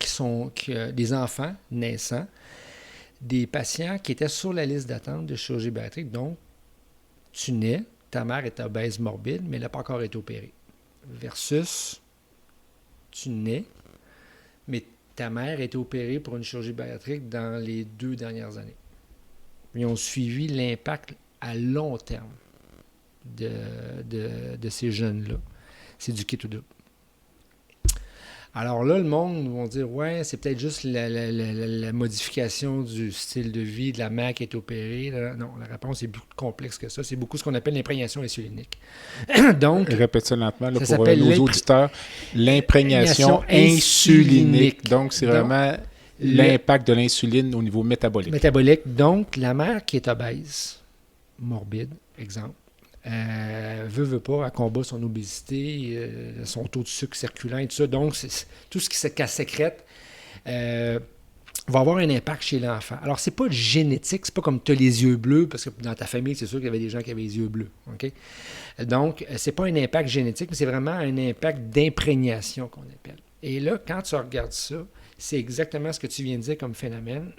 des enfants naissants, des patients qui étaient sur la liste d'attente de chirurgie bariatrique. Donc, tu nais, ta mère est obèse morbide, mais elle n'a pas encore été opérée. Versus, tu nais, mais ta mère a été opérée pour une chirurgie bariatrique dans les 2 dernières années. Ils ont suivi l'impact à long terme de ces jeunes-là. C'est du kit ou double. Alors là, le monde va dire, ouais, c'est peut-être juste la modification du style de vie de la mère qui est opérée. Non, la réponse est beaucoup plus complexe que ça. C'est beaucoup ce qu'on appelle l'imprégnation insulinique. Donc, répète ça lentement là, ça pour s'appelle nos auditeurs. L'imprégnation insulinique. Donc, c'est vraiment l'impact de l'insuline au niveau métabolique. Métabolique. Donc, la mère qui est obèse, morbide, exemple, veut pas, elle combat son obésité, son taux de sucre circulant et tout ça. Donc, tout ce qu'elle sécrète va avoir un impact chez l'enfant. Alors, c'est pas génétique, c'est pas comme tu as les yeux bleus, parce que dans ta famille, c'est sûr qu'il y avait des gens qui avaient les yeux bleus. Okay? Donc, c'est pas un impact génétique, mais c'est vraiment un impact d'imprégnation qu'on appelle. Et là, quand tu regardes ça, c'est exactement ce que tu viens de dire comme phénomène.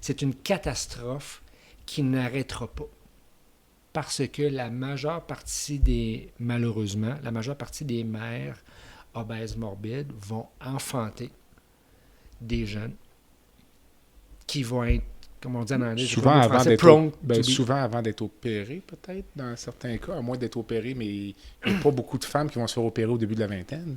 C'est une catastrophe qui n'arrêtera pas. Parce que malheureusement, la majeure partie des mères obèses morbides vont enfanter des jeunes qui vont être, comme on dit en anglais, souvent avant d'être opérés, peut-être, dans certains cas, à moins d'être opérés, mais il n'y a pas beaucoup de femmes qui vont se faire opérer au début de la vingtaine.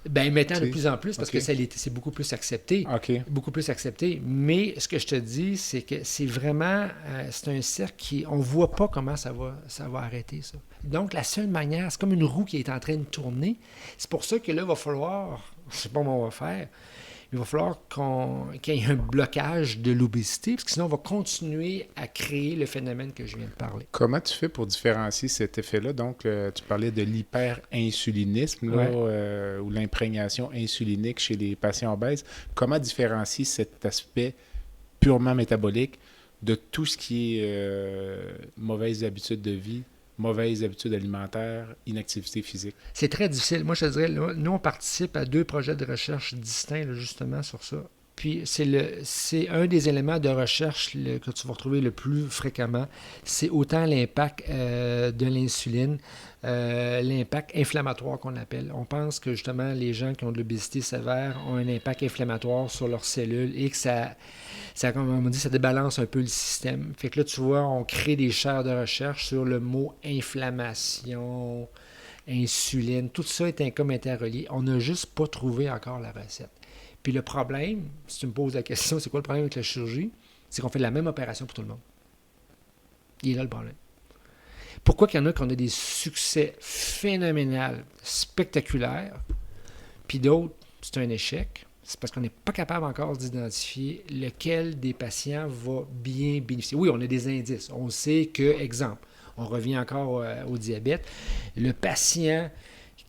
Bien, maintenant, de plus en plus, parce que c'est beaucoup plus accepté. Beaucoup plus accepté. Mais ce que je te dis, c'est que c'est vraiment... c'est un cercle qui... On ne voit pas comment ça va arrêter, ça. Donc, la seule manière, c'est comme une roue qui est en train de tourner. C'est pour ça que là, il va falloir... Je ne sais pas comment on va faire. Il va falloir qu'il y ait un blocage de l'obésité, parce que sinon, on va continuer à créer le phénomène que je viens de parler. Comment tu fais pour différencier cet effet-là? Donc, tu parlais de l'hyperinsulinisme ou l'imprégnation insulinique chez les patients obèses. Comment différencier cet aspect purement métabolique de tout ce qui est mauvaises habitudes de vie, mauvaises habitudes alimentaires, inactivité physique? C'est très difficile. Moi, je te dirais, nous, on participe à 2 projets de recherche distincts, là, justement, sur ça. Puis, c'est un des éléments de recherche que tu vas retrouver le plus fréquemment. C'est autant l'impact de l'insuline, l'impact inflammatoire qu'on appelle. On pense que, justement, les gens qui ont de l'obésité sévère ont un impact inflammatoire sur leurs cellules et que ça, comme on dit, ça débalance un peu le système. Fait que là, tu vois, on crée des chaires de recherche sur le mot inflammation, insuline. Tout ça est comme interrelié. On n'a juste pas trouvé encore la recette. Puis le problème, si tu me poses la question, c'est quoi le problème avec la chirurgie? C'est qu'on fait la même opération pour tout le monde. Il est là le problème. Pourquoi qu'il y en a qui ont des succès phénoménaux, spectaculaires, puis d'autres, c'est un échec? C'est parce qu'on n'est pas capable encore d'identifier lequel des patients va bien bénéficier. Oui, on a des indices. On sait que, exemple, on revient encore au diabète, le patient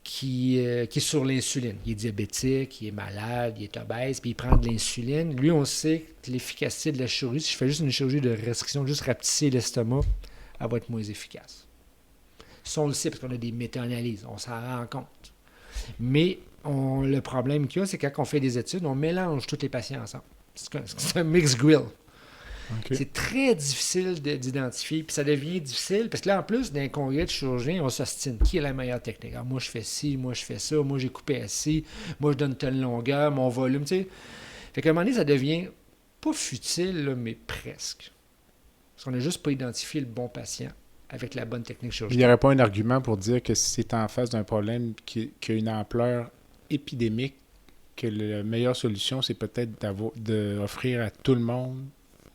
qui est sur l'insuline, il est diabétique, il est malade, il est obèse, puis il prend de l'insuline. Lui, on sait que l'efficacité de la chirurgie, si je fais juste une chirurgie de restriction, juste rapetisser l'estomac, elle va être moins efficace. Ça, on le sait parce qu'on a des méta-analyses, on s'en rend compte. Mais le problème qu'il y a, c'est que quand on fait des études, on mélange tous les patients ensemble. C'est un mixed grill. Okay. C'est très difficile d'identifier, puis ça devient difficile, parce que là, en plus, dans un congrès de chirurgiens, on s'ostine. Qui est la meilleure technique? Alors, moi, je fais ci, moi, je fais ça, moi, j'ai coupé assis, moi, je donne telle longueur, mon volume, tu sais. Fait qu'à un moment donné, ça devient pas futile, là, mais presque. Parce qu'on n'a juste pas identifié le bon patient avec la bonne technique chirurgicale. Il n'y aurait pas un argument pour dire que si c'est en face d'un problème qui a une ampleur épidémique, que la meilleure solution, c'est peut-être d'offrir à tout le monde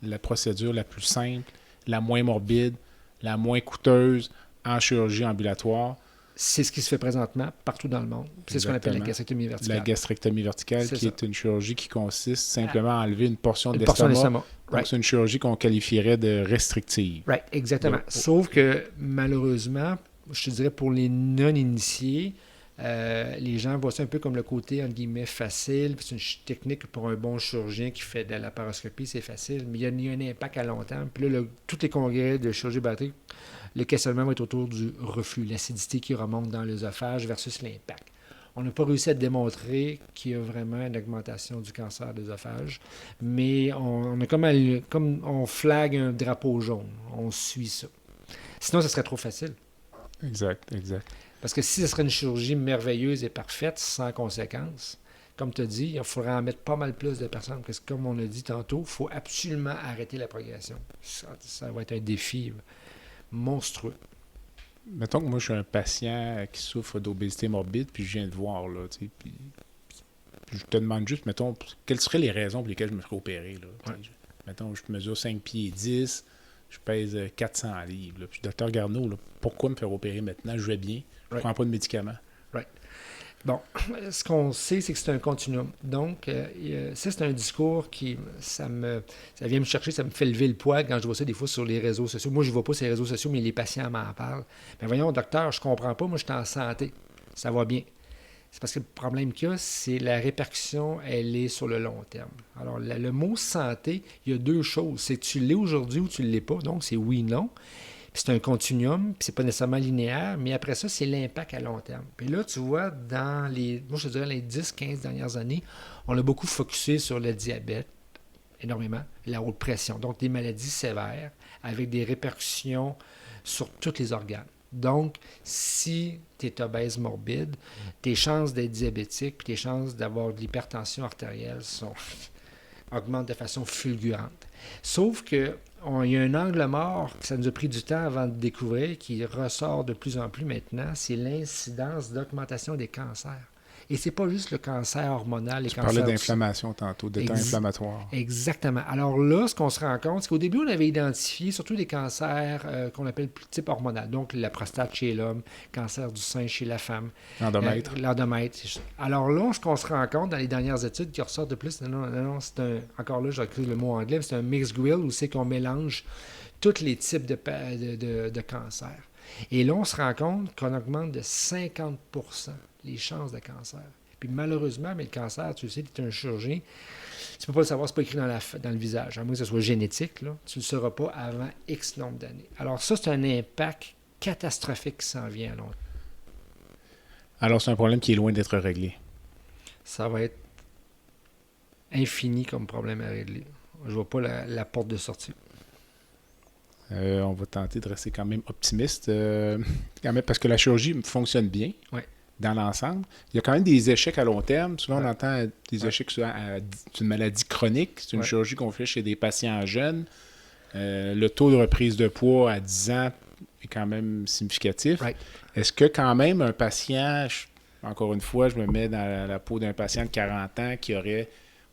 la procédure la plus simple, la moins morbide, la moins coûteuse en chirurgie ambulatoire. C'est ce qui se fait présentement partout dans le monde. C'est ce qu'on appelle la gastrectomie verticale. La gastrectomie verticale, qui est une chirurgie qui consiste simplement à enlever une portion de l'estomac. Donc, c'est une chirurgie qu'on qualifierait de restrictive. Right, exactement. Sauf que, malheureusement, je te dirais pour les non-initiés, Les gens voient ça un peu comme le côté, entre guillemets, facile. C'est une technique pour un bon chirurgien qui fait de la laparoscopie, c'est facile. Mais il y a un impact à long terme. Puis là, tous les congrès de chirurgie bariatrique, le questionnement va être autour du reflux, l'acidité qui remonte dans l'œsophage versus l'impact. On n'a pas réussi à démontrer qu'il y a vraiment une augmentation du cancer de l'œsophage, mais on a comme on flague un drapeau jaune. On suit ça. Sinon, ce serait trop facile. Exact. Parce que si ce serait une chirurgie merveilleuse et parfaite, sans conséquences, comme tu as dit, il faudrait en mettre pas mal plus de personnes. Parce que comme on a dit tantôt, il faut absolument arrêter la progression. Ça va être un défi monstrueux. Mettons que moi, je suis un patient qui souffre d'obésité morbide, puis je viens de voir, là, tu sais, puis je te demande juste, mettons, quelles seraient les raisons pour lesquelles je me ferais opérer, là. Ouais. Mettons, je mesure 5 pieds 10, je pèse 400 livres, là. Puis, docteur Garneau, là, pourquoi me faire opérer maintenant? Je vais bien, je ne prends pas de médicaments. Right. Bon, ce qu'on sait, c'est que c'est un continuum. Donc, ça, c'est un discours qui, ça vient me chercher, ça me fait lever le poil quand je vois ça des fois sur les réseaux sociaux. Moi, je ne vois pas sur les réseaux sociaux, mais les patients m'en parlent. Mais voyons, docteur, je ne comprends pas, moi, je suis en santé. Ça va bien. C'est parce que le problème qu'il y a, c'est la répercussion, elle est sur le long terme. Alors, le mot santé, il y a deux choses. C'est que tu l'es aujourd'hui ou tu ne l'es pas. Donc, c'est oui, non. Puis c'est un continuum, puis c'est pas nécessairement linéaire, mais après ça, c'est l'impact à long terme. Puis là, tu vois, moi je te dirais les 10-15 dernières années, on a beaucoup focusé sur le diabète, énormément, la haute pression, donc des maladies sévères avec des répercussions sur tous les organes. Donc, si tu es obèse morbide, tes chances d'être diabétique puis tes chances d'avoir de l'hypertension artérielle augmentent de façon fulgurante. Sauf que il y a un angle mort que ça nous a pris du temps avant de découvrir, qui ressort de plus en plus maintenant, c'est l'incidence d'augmentation des cancers. Et c'est pas juste le cancer hormonal. Tu parlais d'inflammation tantôt, d'état inflammatoire. Exactement. Alors là, ce qu'on se rend compte, c'est qu'au début, on avait identifié surtout des cancers qu'on appelle type hormonal. Donc, la prostate chez l'homme, cancer du sein chez la femme. L'endomètre. L'endomètre. Alors là, ce qu'on se rend compte dans les dernières études qui ressortent de plus, non, c'est encore là, j'ai écrit le mot anglais, c'est un mixed grill où c'est qu'on mélange tous les types de cancers. Et là, on se rend compte qu'on augmente de 50% les chances de cancer. Puis malheureusement, mais le cancer, tu le sais, tu es un chirurgien, tu ne peux pas le savoir, c'est pas écrit dans le visage, à moins que ce soit génétique, là, tu ne le sauras pas avant X nombre d'années. Alors ça, c'est un impact catastrophique qui s'en vient à long terme. Alors c'est un problème qui est loin d'être réglé. Ça va être infini comme problème à régler. Je ne vois pas la porte de sortie. On va tenter de rester quand même optimiste, quand même, parce que la chirurgie fonctionne bien. Ouais. Dans l'ensemble. Il y a quand même des échecs à long terme. Souvent, on entend des échecs c'est une maladie chronique. C'est une chirurgie qu'on fait chez des patients jeunes. Le taux de reprise de poids à 10 ans est quand même significatif. Right. Est-ce que quand même un patient, encore une fois, je me mets dans la peau d'un patient de 40 ans qui aurait,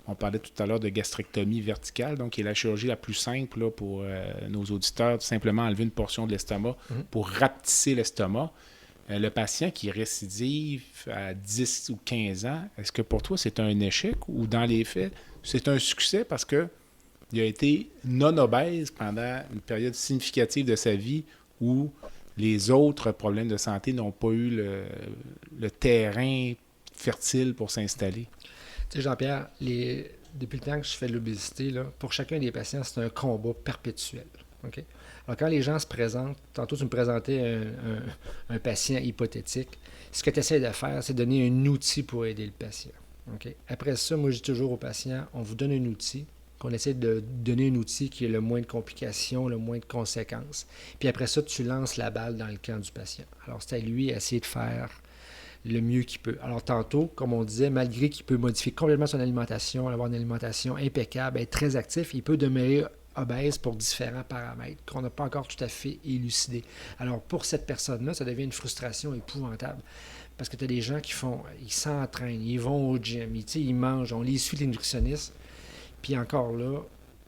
on parlait tout à l'heure de gastrectomie verticale, donc qui est la chirurgie la plus simple là, pour nos auditeurs, tout simplement enlever une portion de l'estomac pour rapetisser l'estomac. Le patient qui récidive à 10 ou 15 ans, est-ce que pour toi, c'est un échec ou dans les faits, c'est un succès parce qu'il a été non obèse pendant une période significative de sa vie où les autres problèmes de santé n'ont pas eu le terrain fertile pour s'installer? Tu sais, Jean-Pierre, depuis le temps que je fais de l'obésité, là, pour chacun des patients, c'est un combat perpétuel. Okay? Alors, quand les gens se présentent, tantôt tu me présentais un patient hypothétique, ce que tu essaies de faire, c'est donner un outil pour aider le patient. Okay? Après ça, moi, je dis toujours aux patients, on vous donne un outil, qu'on essaie de donner un outil qui ait le moins de complications, le moins de conséquences. Puis après ça, tu lances la balle dans le camp du patient. Alors, c'est à lui d'essayer de faire le mieux qu'il peut. Alors, tantôt, comme on disait, malgré qu'il peut modifier complètement son alimentation, avoir une alimentation impeccable, être très actif, il peut demeurer obèse pour différents paramètres qu'on n'a pas encore tout à fait élucidés. Alors, pour cette personne-là, ça devient une frustration épouvantable. Parce que tu as des gens ils s'entraînent, ils vont au gym, ils mangent, on les suit les nutritionnistes. Puis encore là,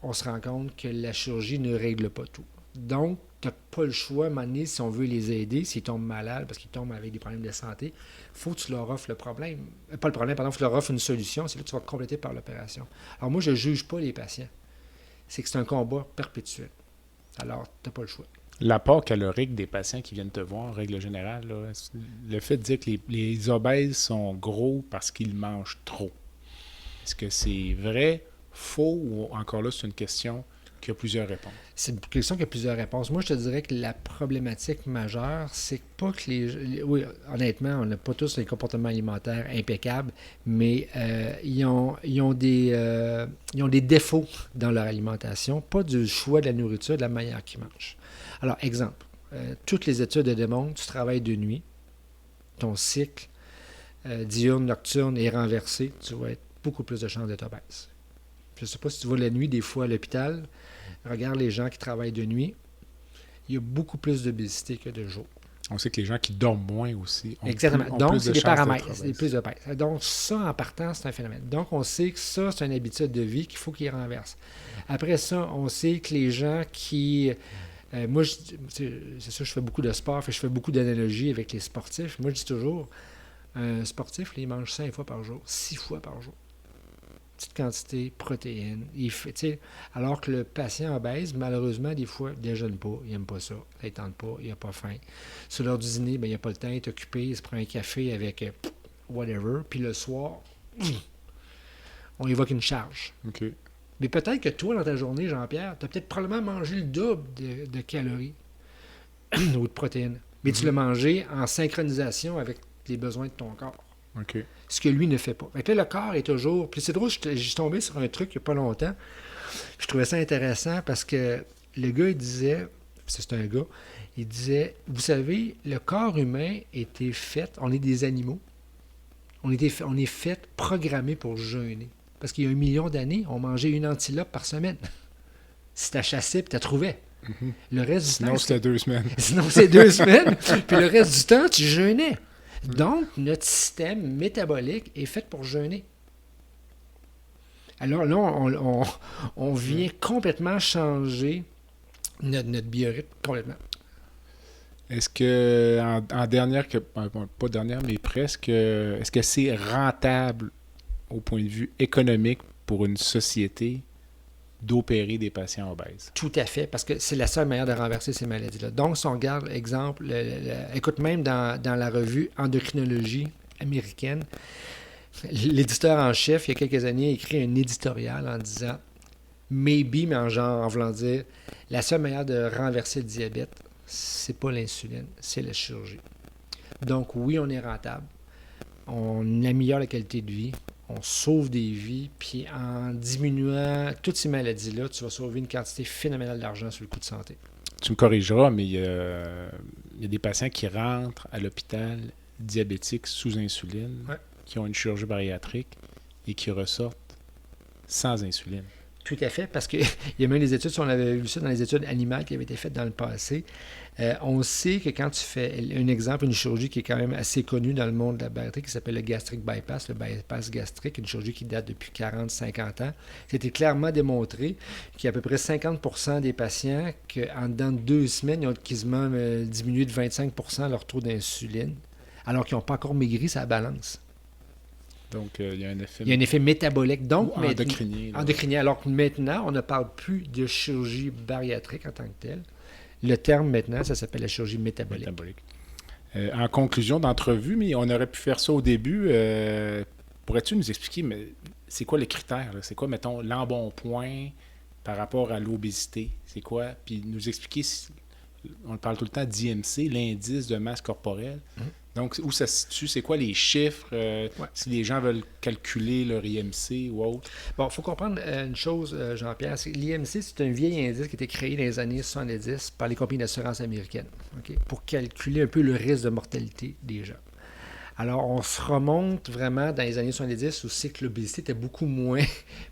on se rend compte que la chirurgie ne règle pas tout. Donc, tu n'as pas le choix, à un moment donné, si on veut les aider, s'ils tombent malades, parce qu'ils tombent avec des problèmes de santé, il faut que tu leur offres le problème. Pas le problème, pardon, il faut que tu leur offres une solution. C'est là que tu vas compléter par l'opération. Alors moi, je ne juge pas les patients. C'est que c'est un combat perpétuel. Alors, tu n'as pas le choix. L'apport calorique des patients qui viennent te voir, en règle générale, là, le fait de dire que les obèses sont gros parce qu'ils mangent trop, est-ce que c'est vrai, faux, ou encore là, c'est une question qui a plusieurs réponses? C'est une question qui a plusieurs réponses. Moi, je te dirais que la problématique majeure, c'est pas que oui, honnêtement, on n'a pas tous des comportements alimentaires impeccables, mais ils ont des défauts dans leur alimentation, pas du choix de la nourriture, de la manière qu'ils mangent. Alors, exemple, toutes les études démontrent, tu travailles de nuit, ton cycle diurne, nocturne est renversé, tu vas être beaucoup plus de chances d'être obèse. Je ne sais pas si tu vas la nuit, des fois à l'hôpital, regarde les gens qui travaillent de nuit, il y a beaucoup plus d'obésité que de jour. On sait que les gens qui dorment moins aussi ont Exactement. plus, ont Donc, plus c'est de des chances paramètres, d'être c'est obèses. plus obèses. Donc, ça, en partant, c'est un phénomène. Donc, on sait que ça, c'est une habitude de vie qu'il faut qu'ils renversent. Après ça, on sait que les gens qui... moi, c'est ça, je fais beaucoup de sport, je fais beaucoup d'analogies avec les sportifs. Moi, je dis toujours, un sportif, il mange 5 fois par jour, 6 fois par jour. Petite quantité, protéines. Alors que le patient obèse, malheureusement, des fois, il ne déjeune pas, il n'aime pas ça, il ne tente pas, il n'a pas faim. Sur l'heure du dîner, il n'a pas le temps, il est occupé, il se prend un café avec whatever, puis le soir, on évoque une charge. OK. Mais peut-être que toi, dans ta journée, Jean-Pierre, tu as peut-être probablement mangé le double de calories ou de protéines. Mais tu l'as mangé en synchronisation avec les besoins de ton corps. OK. Ce que lui ne fait pas. Donc là, le corps est toujours... Puis c'est drôle, j'ai tombé sur un truc il n'y a pas longtemps. Je trouvais ça intéressant parce que le gars, il disait... C'est un gars. Il disait, vous savez, le corps humain était fait... On est des animaux. On est fait programmé pour jeûner. Parce qu'il y a 1 million d'années, on mangeait une antilope par semaine. Si tu as chassé, puis tu as trouvé. Le reste du Sinon, temps... c'était 2 semaines. Sinon, c'est 2 semaines. Puis le reste du temps, tu jeûnais. Donc, notre système métabolique est fait pour jeûner. Alors là, on vient complètement changer notre biorhythme complètement. Est-ce que, en dernière, pas dernière, mais presque, est-ce que c'est rentable au point de vue économique pour une société d'opérer des patients obèses? Tout à fait, parce que c'est la seule manière de renverser ces maladies-là. Donc, si on regarde, exemple, écoute, même dans la revue Endocrinologie américaine, l'éditeur en chef, il y a quelques années, a écrit un éditorial en disant « Maybe », mais en voulant dire « La seule manière de renverser le diabète, c'est pas l'insuline, c'est la chirurgie. » Donc, oui, on est rentable, on améliore la qualité de vie, on sauve des vies, puis en diminuant toutes ces maladies-là, tu vas sauver une quantité phénoménale d'argent sur le coût de santé. Tu me corrigeras, mais il y a des patients qui rentrent à l'hôpital diabétiques sous insuline, qui ont une chirurgie bariatrique et qui ressortent sans insuline. Tout à fait, parce qu'il y a même des études, si on avait vu ça dans les études animales qui avaient été faites dans le passé, on sait que quand tu fais, un exemple, une chirurgie qui est quand même assez connue dans le monde de la bariatrique, qui s'appelle le gastric bypass, le bypass gastrique, une chirurgie qui date depuis 40-50 ans, c'était clairement démontré qu'il y a à peu près 50% des patients qu'en dedans de 2 semaines, ils ont quasiment diminué de 25% leur taux d'insuline, alors qu'ils n'ont pas encore maigri sa balance. Donc, il y a un effet... Il y a un effet métabolique. Donc, endocrinien. Endocrinien. Alors que maintenant, on ne parle plus de chirurgie bariatrique en tant que telle. Le terme maintenant, ça s'appelle la chirurgie métabolique. En conclusion d'entrevue, mais on aurait pu faire ça au début, pourrais-tu nous expliquer, mais c'est quoi les critères? Là? C'est quoi, mettons, l'embonpoint par rapport à l'obésité? C'est quoi? Puis nous expliquer, on parle tout le temps d'IMC, l'indice de masse corporelle. Donc, où ça se situe? C'est quoi les chiffres? Si les gens veulent calculer leur IMC ou autre? Bon, il faut comprendre une chose, Jean-Pierre. L'IMC, c'est un vieil indice qui a été créé dans les années 70 par les compagnies d'assurance américaines, pour calculer un peu le risque de mortalité des gens. Alors, on se remonte vraiment dans les années 70 où c'est que l'obésité était beaucoup moins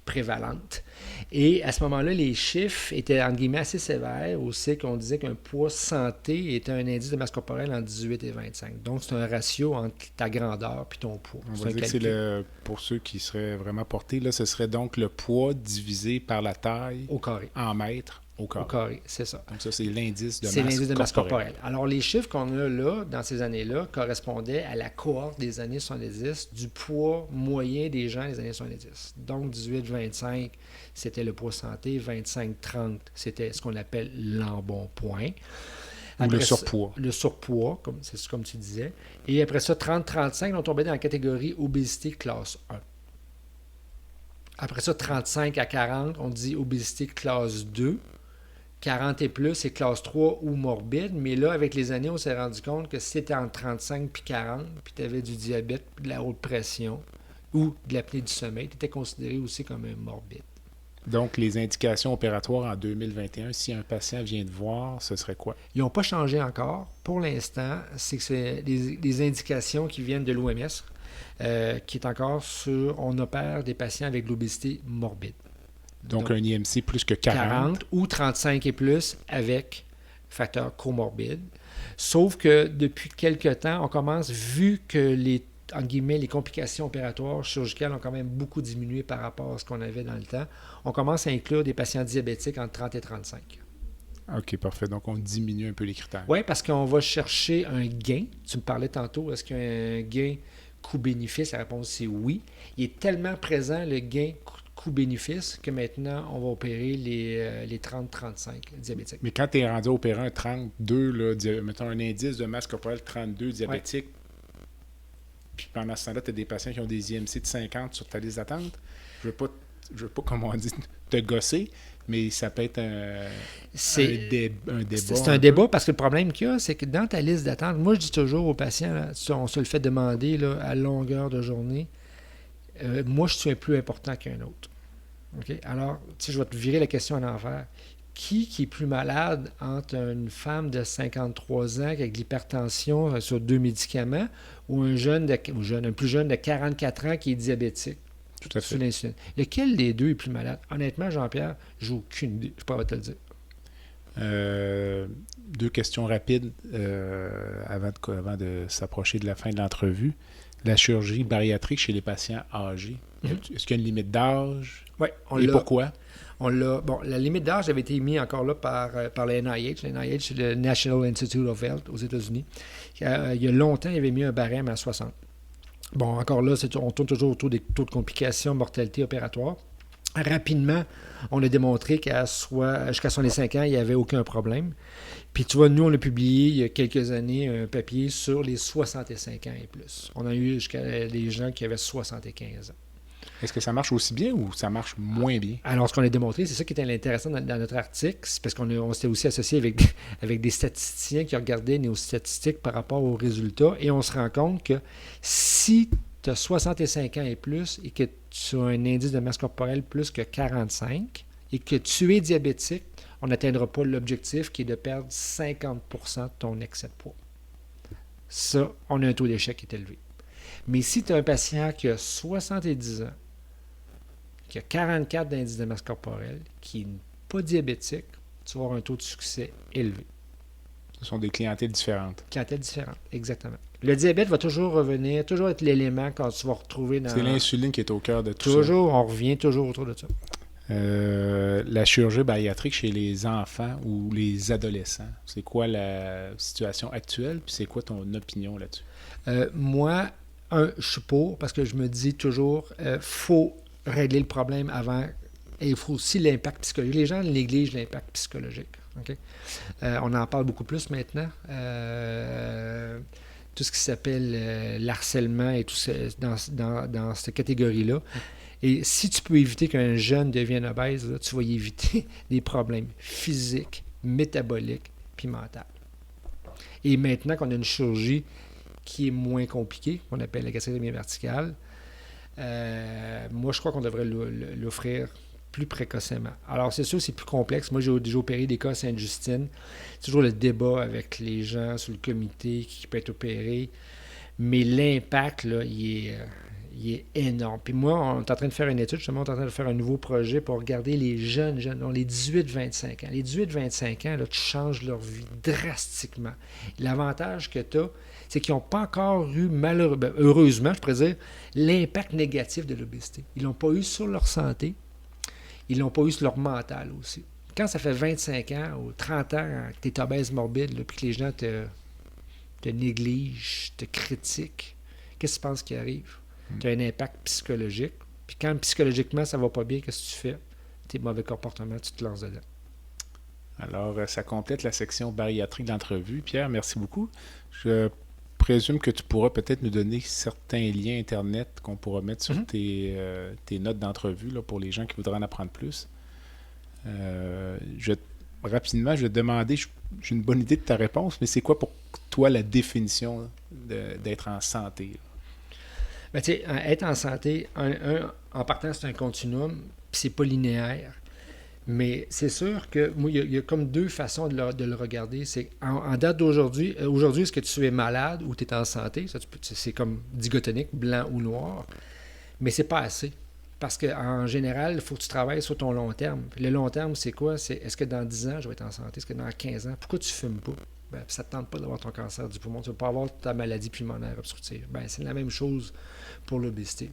prévalente. Et à ce moment-là, les chiffres étaient, entre guillemets, assez sévères, où c'est qu'on disait qu'un poids santé était un indice de masse corporelle entre 18 et 25. Donc, c'est un ratio entre ta grandeur puis ton poids. On va dire que c'est pour ceux qui seraient vraiment portés, là, ce serait donc le poids divisé par la taille au carré. En mètres au au corps. carré. C'est ça. Donc ça, c'est l'indice de masse C'est l'indice de masse corporelle. corporelle. Alors, les chiffres qu'on a là, dans ces années-là, correspondaient à la cohorte des années 70 du poids moyen des gens des années 70. Donc, 18-25, c'était le poids santé. 25-30, c'était ce qu'on appelle l'embonpoint. Ou le Après ça, surpoids. le surpoids, c'est comme tu disais. Et après ça, 30-35, on tombait dans la catégorie obésité classe 1. Après ça, 35 à 40, on dit obésité classe 2. 40 et plus, c'est classe 3 ou morbide. Mais là, avec les années, on s'est rendu compte que si c'était entre 35 et 40, puis tu avais du diabète, de la haute pression ou de l'apnée du sommeil, tu étais considéré aussi comme un morbide. Donc, les indications opératoires en 2021, si un patient vient de voir, ce serait quoi? Ils n'ont pas changé encore. Pour l'instant, c'est des indications qui viennent de l'OMS, qui est encore sur on opère des patients avec de l'obésité morbide. Donc, un IMC plus que 40. Ou 35 et plus avec facteur comorbide. Sauf que depuis quelques temps, on commence, vu que les complications opératoires chirurgicales ont quand même beaucoup diminué par rapport à ce qu'on avait dans le temps, on commence à inclure des patients diabétiques entre 30 et 35. OK, parfait. Donc, on diminue un peu les critères. Oui, parce qu'on va chercher un gain. Tu me parlais tantôt, est-ce qu'il y a un gain coût-bénéfice? La réponse, c'est oui. Il est tellement présent, le gain coût-bénéfice, que maintenant, on va opérer les 30-35 diabétiques. Mais quand tu es rendu à opérer un 32, là, mettons un indice de masse corporelle 32 diabétique, puis pendant ce temps-là, tu as des patients qui ont des IMC de 50 sur ta liste d'attente, je veux pas, comme on dit, te gosser, mais ça peut être un débat. C'est un débat parce que le problème qu'il y a, c'est que dans ta liste d'attente, moi, je dis toujours aux patients, là, on se le fait demander là, à longueur de journée, moi, je suis un plus important qu'un autre. Okay? Alors, je vais te virer la question à l'envers. Qui est plus malade entre une femme de 53 ans avec de l'hypertension sur 2 médicaments ou un plus jeune de 44 ans qui est diabétique? Tout à fait. Sur l'insuline. Lequel des deux est plus malade? Honnêtement, Jean-Pierre, j'ai aucune idée. Je ne peux pas te le dire. 2 questions rapides avant de s'approcher de la fin de l'entrevue. La chirurgie bariatrique chez les patients âgés, est-ce qu'il y a une limite d'âge? Oui, Et pourquoi? Bon, la limite d'âge avait été mise encore là par le NIH. Le NIH, c'est le National Institute of Health aux États-Unis. Il y a longtemps, il avait mis un barème à 60. Bon, encore là, on tourne toujours autour des taux de complications, mortalité opératoire. Rapidement, on a démontré jusqu'à 65 ans, il n'y avait aucun problème. Puis tu vois, nous, on a publié il y a quelques années un papier sur les 65 ans et plus. On a eu jusqu'à des gens qui avaient 75 ans. Est-ce que ça marche aussi bien ou ça marche moins bien? Alors, ce qu'on a démontré, c'est ça qui était intéressant dans notre article, c'est parce qu'on s'était aussi associé avec des statisticiens qui regardaient nos statistiques par rapport aux résultats, et on se rend compte que si tu as 65 ans et plus et que tu as un indice de masse corporelle plus que 45 et que tu es diabétique, on n'atteindra pas l'objectif qui est de perdre 50% de ton excès de poids. Ça, on a un taux d'échec qui est élevé. Mais si tu as un patient qui a 70 ans, qui a 44 d'indice de masse corporelle, qui n'est pas diabétique, tu vas avoir un taux de succès élevé. Ce sont des clientèles différentes. Clientèle différente, exactement. Le diabète va toujours revenir, toujours être l'élément quand tu vas retrouver dans... C'est l'insuline qui est au cœur de tout toujours, on revient toujours autour de ça. La chirurgie bariatrique chez les enfants ou les adolescents, c'est quoi la situation actuelle, puis c'est quoi ton opinion là-dessus? Moi, je suis pour, parce que je me dis toujours, faut régler le problème avant, et il faut aussi l'impact psychologique. Les gens négligent l'impact psychologique. Okay? On en parle beaucoup plus maintenant. Tout ce qui s'appelle l'harcèlement et tout ça, dans cette catégorie-là. Et si tu peux éviter qu'un jeune devienne obèse, là, tu vas y éviter des problèmes physiques, métaboliques, puis mentaux. Et maintenant qu'on a une chirurgie qui est moins compliquée, qu'on appelle la gastrectomie verticale, moi, je crois qu'on devrait l'offrir plus précocement. Alors, c'est sûr, c'est plus complexe. Moi, j'ai déjà opéré des cas à Sainte-Justine. C'est toujours le débat avec les gens sur le comité qui peut être opéré. Mais l'impact, là, il est énorme. Puis moi, on est en train de faire une étude, justement, on est en train de faire un nouveau projet pour regarder les jeunes, donc les 18-25 ans. Les 18-25 ans, là, tu changes leur vie drastiquement. L'avantage que tu as, c'est qu'ils n'ont pas encore eu, heureusement, je pourrais dire, l'impact négatif de l'obésité. Ils ne l'ont pas eu sur leur santé, ils ne l'ont pas eu sur leur mental aussi. quand ça fait 25 ans ou 30 ans que tu es obèse morbide, là, puis que les gens te négligent, te critiquent, qu'est-ce que tu penses qui arrive? Tu as un impact psychologique. Puis quand psychologiquement ça va pas bien, qu'est-ce que tu fais? Tes mauvais comportements, tu te lances dedans. Alors, ça complète la section bariatrique d'entrevue. Pierre, merci beaucoup. Je présume que tu pourras peut-être nous donner certains liens Internet qu'on pourra mettre sur tes notes d'entrevue là, pour les gens qui voudraient en apprendre plus. Rapidement, je vais te demander, j'ai une bonne idée de ta réponse, mais c'est quoi pour toi la définition d'être en santé? Ben, tu sais, être en santé, en partant, c'est un continuum, puis c'est pas linéaire. Mais c'est sûr que moi, il y a comme deux façons de le regarder. C'est en date d'aujourd'hui, est-ce que tu es malade ou tu es en santé? Ça, c'est comme digotonique, blanc ou noir. Mais c'est pas assez. Parce qu'en général, il faut que tu travailles sur ton long terme. Puis le long terme, c'est quoi? C'est est-ce que dans 10 ans, je vais être en santé? Est-ce que dans 15 ans? Pourquoi tu fumes pas? Ben, ça ne te tente pas d'avoir ton cancer du poumon. Tu ne vas pas avoir ta maladie pulmonaire obstructive. Ben, c'est la même chose pour l'obésité.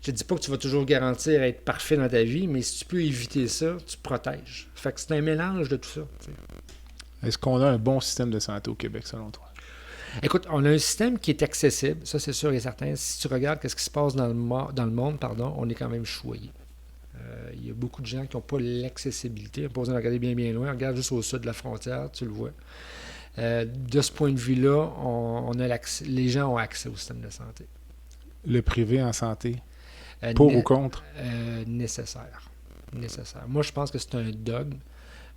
Je te dis pas que tu vas toujours garantir être parfait dans ta vie, mais si tu peux éviter ça, tu te protèges. Fait que c'est un mélange de tout ça. T'sais. Est-ce qu'on a un bon système de santé au Québec, selon toi? Écoute, on a un système qui est accessible, ça c'est sûr et certain. Si tu regardes ce qui se passe dans le monde, on est quand même choyé. Il y a beaucoup de gens qui n'ont pas l'accessibilité. On n'a pas besoin de regarder bien loin. Regarde juste au sud de la frontière, tu le vois. De ce point de vue-là, les gens ont accès au système de santé. Le privé en santé? Pour ou contre? Nécessaire. Moi, je pense que c'est un dogme.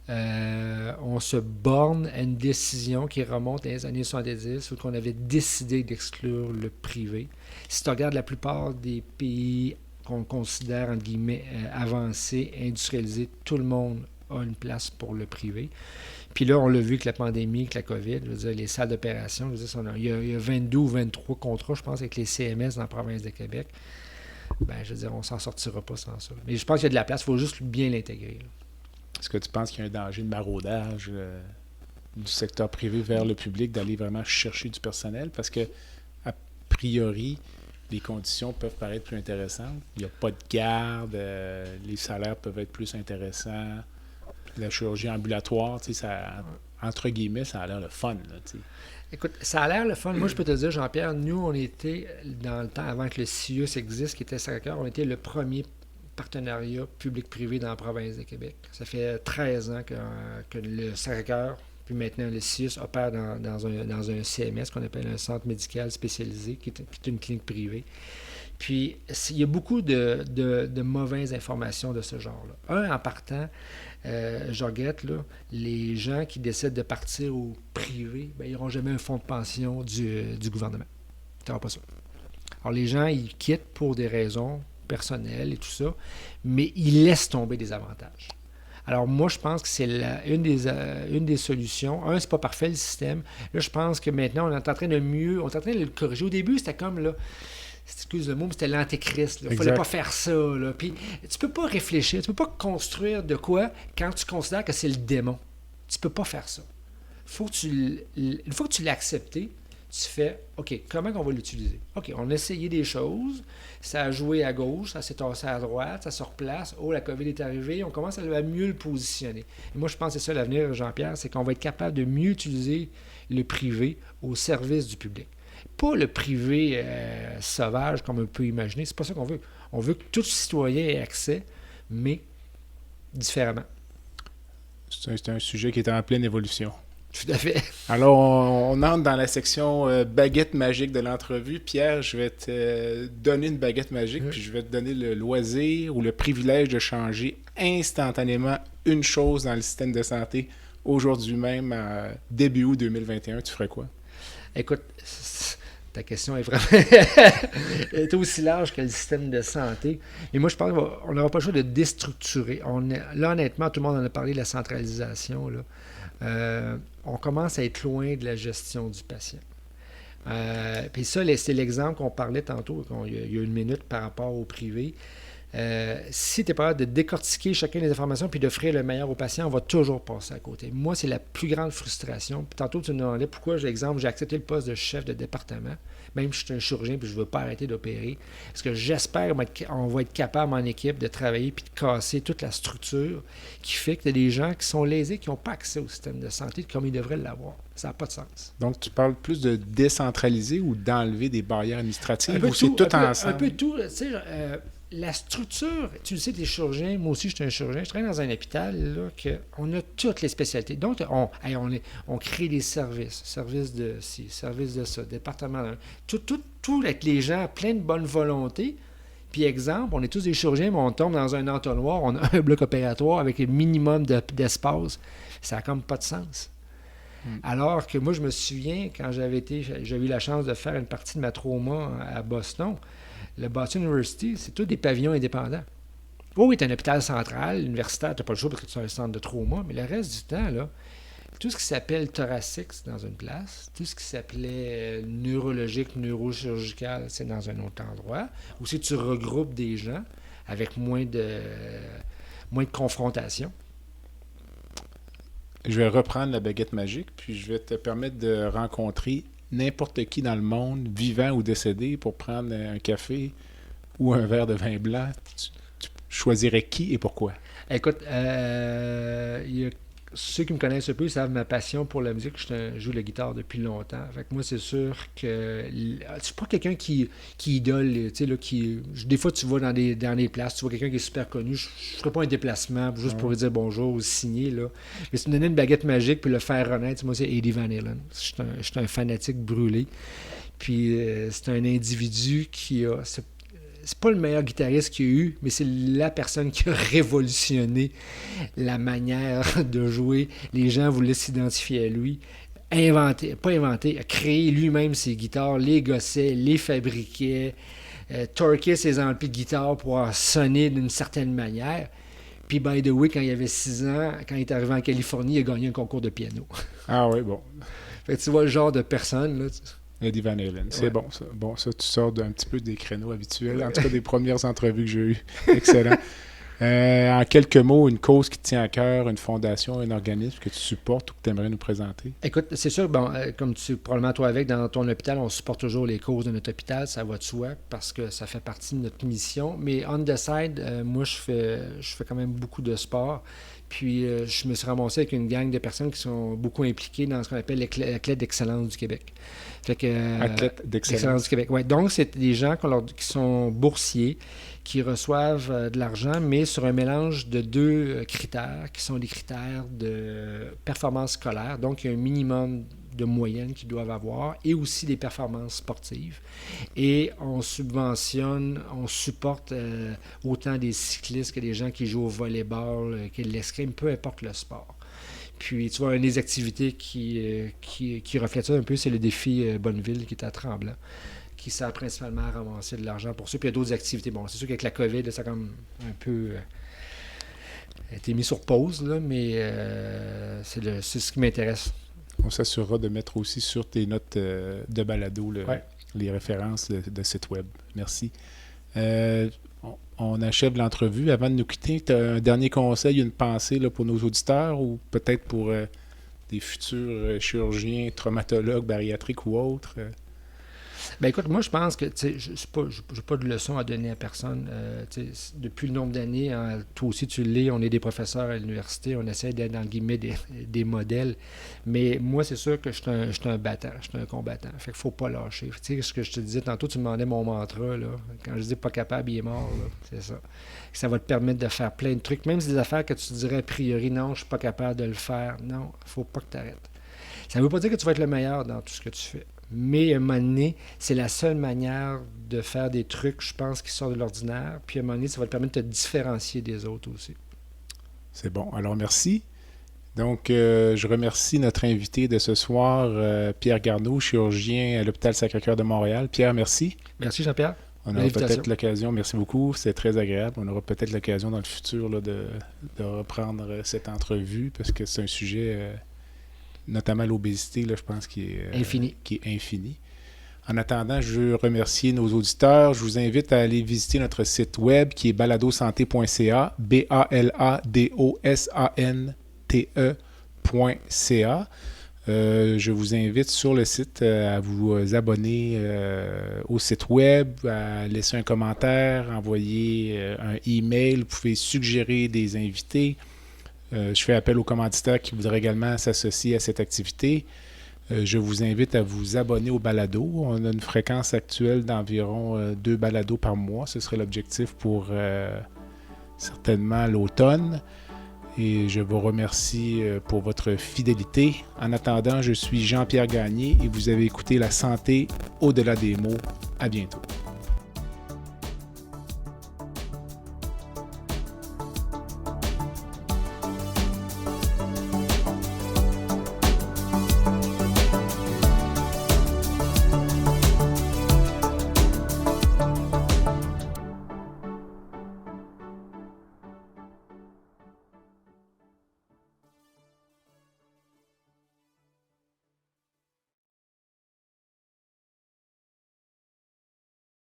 On se borne à une décision qui remonte dans les années 70 où on avait décidé d'exclure le privé. Si tu regardes la plupart des pays qu'on considère, entre guillemets, avancés, industrialisés, tout le monde a une place pour le privé. Puis là, on l'a vu avec la pandémie, avec la COVID, je veux dire, les salles d'opération, il y a 22 ou 23 contrats, je pense, avec les CMS dans la province de Québec. Ben, je veux dire, on ne s'en sortira pas sans ça. Mais je pense qu'il y a de la place, il faut juste bien l'intégrer. Là. Est-ce que tu penses qu'il y a un danger de maraudage du secteur privé vers le public, d'aller vraiment chercher du personnel? Parce que, a priori, les conditions peuvent paraître plus intéressantes. Il n'y a pas de garde, les salaires peuvent être plus intéressants. La chirurgie ambulatoire, tu sais, ça, entre guillemets, ça a l'air le fun. Là, tu sais. Écoute, ça a l'air le fun. Moi, je peux te dire, Jean-Pierre, nous, on était, dans le temps avant que le CIUS existe, qui était Sacré-Cœur, on était le premier partenariat public-privé dans la province de Québec. Ça fait 13 ans que le Sacré-Cœur, puis maintenant le CIUS, opère dans un CMS qu'on appelle un centre médical spécialisé, qui est une clinique privée. Puis, il y a beaucoup de mauvaises informations de ce genre-là. En partant, je regrette, là, les gens qui décident de partir au privé, ben, ils n'auront jamais un fonds de pension du gouvernement. Tu n'auras pas ça. Alors, les gens, ils quittent pour des raisons personnelles et tout ça, mais ils laissent tomber des avantages. Alors, moi, je pense que c'est une des solutions. C'est pas parfait, le système. Là, je pense que maintenant, on est en train de le corriger. Au début, c'était comme, là, excuse le mot, mais c'était l'antéchrist. Il ne fallait pas faire ça. Là. Puis, tu peux pas réfléchir, tu peux pas construire de quoi quand tu considères que c'est le démon. Tu peux pas faire ça. Une fois que tu l'as accepté, tu fais, OK, comment on va l'utiliser? OK, on a essayé des choses, ça a joué à gauche, ça s'est tassé à droite, ça se replace, la COVID est arrivée, on commence à mieux le positionner. Et moi, je pense que c'est ça l'avenir, Jean-Pierre, c'est qu'on va être capable de mieux utiliser le privé au service du public. Pas le privé sauvage, comme on peut imaginer, c'est pas ça qu'on veut. On veut que tout citoyen ait accès, mais différemment. C'est un sujet qui est en pleine évolution. Tout à fait. Alors, on entre dans la section baguette magique de l'entrevue. Pierre, je vais te donner une baguette magique, puis je vais te donner le loisir ou le privilège de changer instantanément une chose dans le système de santé aujourd'hui même, début août 2021. Tu ferais quoi? Écoute, ta question est vraiment est aussi large que le système de santé. Mais moi, je pense qu'on n'aura pas le choix de déstructurer. Là, honnêtement, tout le monde en a parlé de la centralisation. Là. On commence à être loin de la gestion du patient. Puis ça, c'est l'exemple qu'on parlait tantôt, il y a une minute par rapport au privé. Si tu es pas capable de décortiquer chacune des informations puis d'offrir le meilleur au patient, on va toujours passer à côté. Moi, c'est la plus grande frustration. Puis tantôt, tu me demandais pourquoi, j'ai accepté le poste de chef de département, même si je suis un chirurgien puis je ne veux pas arrêter d'opérer. Parce que j'espère qu'on va être capable en équipe de travailler puis de casser toute la structure qui fait que y a des gens qui sont lésés, qui n'ont pas accès au système de santé comme ils devraient l'avoir. Ça n'a pas de sens. Donc, tu parles plus de décentraliser ou d'enlever des barrières administratives, ou c'est tout, tout ensemble? Un peu tout. Tu sais, la structure, tu le sais, t'es chirurgien, moi aussi je suis un chirurgien, je travaille dans un hôpital, là, on a toutes les spécialités. Donc, on crée des services de ci, services de ça, département d'un. Tout avec les gens, plein de bonne volonté. Puis exemple, on est tous des chirurgiens, mais on tombe dans un entonnoir, on a un bloc opératoire avec un minimum d'espace. Ça n'a comme pas de sens. Alors que moi, je me souviens, quand j'avais eu la chance de faire une partie de ma trauma à Boston, le Boston University, c'est tous des pavillons indépendants. Oui, tu es un hôpital central, universitaire, tu n'as pas le choix parce que tu es un centre de trauma, mais le reste du temps, là, tout ce qui s'appelle thoracique, c'est dans une place. Tout ce qui s'appelait neurologique, neurochirurgical, c'est dans un autre endroit. Ou si tu regroupes des gens avec moins de confrontation. Je vais reprendre la baguette magique, puis je vais te permettre de rencontrer n'importe qui dans le monde, vivant ou décédé, pour prendre un café ou un verre de vin blanc. Tu choisirais qui et pourquoi? Écoute, ceux qui me connaissent un peu savent ma passion pour la musique. Je joue la guitare depuis longtemps. Fait que moi, c'est sûr que je suis pas quelqu'un qui idole. Tu sais, là, des fois, tu vas dans des places, tu vois quelqu'un qui est super connu. Je ne ferais pas un déplacement juste pour lui dire bonjour ou signer. Là. Mais si tu me donnais une baguette magique puis le faire renaître, moi, c'est Eddie Van Halen. Je suis un fanatique brûlé. Puis c'est un individu qui a... C'est pas le meilleur guitariste qu'il y a eu, mais c'est la personne qui a révolutionné la manière de jouer. Les gens voulaient s'identifier à lui. A créé lui-même ses guitares, les gossait, les fabriquait, torquait ses amplis de guitare pour sonner d'une certaine manière. Puis, by the way, quand il avait 6 ans, quand il est arrivé en Californie, il a gagné un concours de piano. Ah oui, bon. Fait que tu vois le genre de personne, là. Eddie Van Halen, c'est bon ça. Bon, ça, tu sors d'un petit peu des créneaux habituels, en tout cas des premières entrevues que j'ai eues. Excellent. En quelques mots, une cause qui te tient à cœur, une fondation, un organisme que tu supportes ou que tu aimerais nous présenter? Écoute, c'est sûr, comme tu probablement toi avec, dans ton hôpital, on supporte toujours les causes de notre hôpital, ça va de soi, parce que ça fait partie de notre mission. Mais on the side, moi, je fais quand même beaucoup de sport. Puis, je me suis ramassé avec une gang de personnes qui sont beaucoup impliquées dans ce qu'on appelle l'athlète d'excellence du Québec. Fait que, athlète d'excellence du Québec. Ouais. Donc, c'est des gens qui sont boursiers, qui reçoivent de l'argent, mais sur un mélange de 2 critères, qui sont des critères de performance scolaire. Donc, il y a un minimum de moyenne qu'ils doivent avoir, et aussi des performances sportives. Et on supporte autant des cyclistes que des gens qui jouent au volleyball, que l'escrime, peu importe le sport. Puis, tu vois, une des activités qui reflète ça un peu, c'est le défi Bonneville, qui est à Tremblant, qui sert principalement à ramasser de l'argent pour ça. Puis, il y a d'autres activités. Bon, c'est sûr qu'avec la COVID, ça a comme un peu été mis sur pause, là, mais c'est ce qui m'intéresse. On s'assurera de mettre aussi sur tes notes de balado les références de site web. Merci. On achève l'entrevue. Avant de nous quitter, tu as un dernier conseil, une pensée là, pour nos auditeurs ou peut-être pour des futurs chirurgiens, traumatologues, bariatriques ou autres? Ben écoute, moi je pense que je n'ai pas de leçon à donner à personne. Depuis le nombre d'années, toi aussi tu l'es, on est des professeurs à l'université, on essaie d'être dans le guillemets des modèles. Mais moi, c'est sûr que je suis un battant, je suis un combattant. Fait qu'il ne faut pas lâcher. Tu sais, ce que je te disais tantôt, tu me demandais mon mantra, là. Quand je dis pas capable, il est mort, là. C'est ça. Ça va te permettre de faire plein de trucs, même si des affaires que tu dirais a priori, non, je ne suis pas capable de le faire. Non, il ne faut pas que tu arrêtes. Ça ne veut pas dire que tu vas être le meilleur dans tout ce que tu fais. Mais à un moment donné, c'est la seule manière de faire des trucs, je pense, qui sortent de l'ordinaire. Puis à un moment donné, ça va te permettre de te différencier des autres aussi. C'est bon. Alors, merci. Donc, je remercie notre invité de ce soir, Pierre Garneau, chirurgien à l'hôpital Sacré-Cœur de Montréal. Pierre, merci. Merci, Jean-Pierre. On aura peut-être l'occasion, merci beaucoup, c'est très agréable. On aura peut-être l'occasion dans le futur là, de reprendre cette entrevue parce que c'est un sujet... notamment l'obésité, là, je pense, qui est infini. En attendant, je veux remercier nos auditeurs. Je vous invite à aller visiter notre site web qui est baladosanté.ca, BALADOSANTE.ca. Je vous invite sur le site à vous abonner au site web, à laisser un commentaire, envoyer un email. Vous pouvez suggérer des invités. Je fais appel aux commanditaires qui voudraient également s'associer à cette activité. Je vous invite à vous abonner au balado. On a une fréquence actuelle d'environ 2 balados par mois. Ce serait l'objectif pour certainement l'automne. Et je vous remercie pour votre fidélité. En attendant, je suis Jean-Pierre Gagné et vous avez écouté La santé au-delà des mots. À bientôt.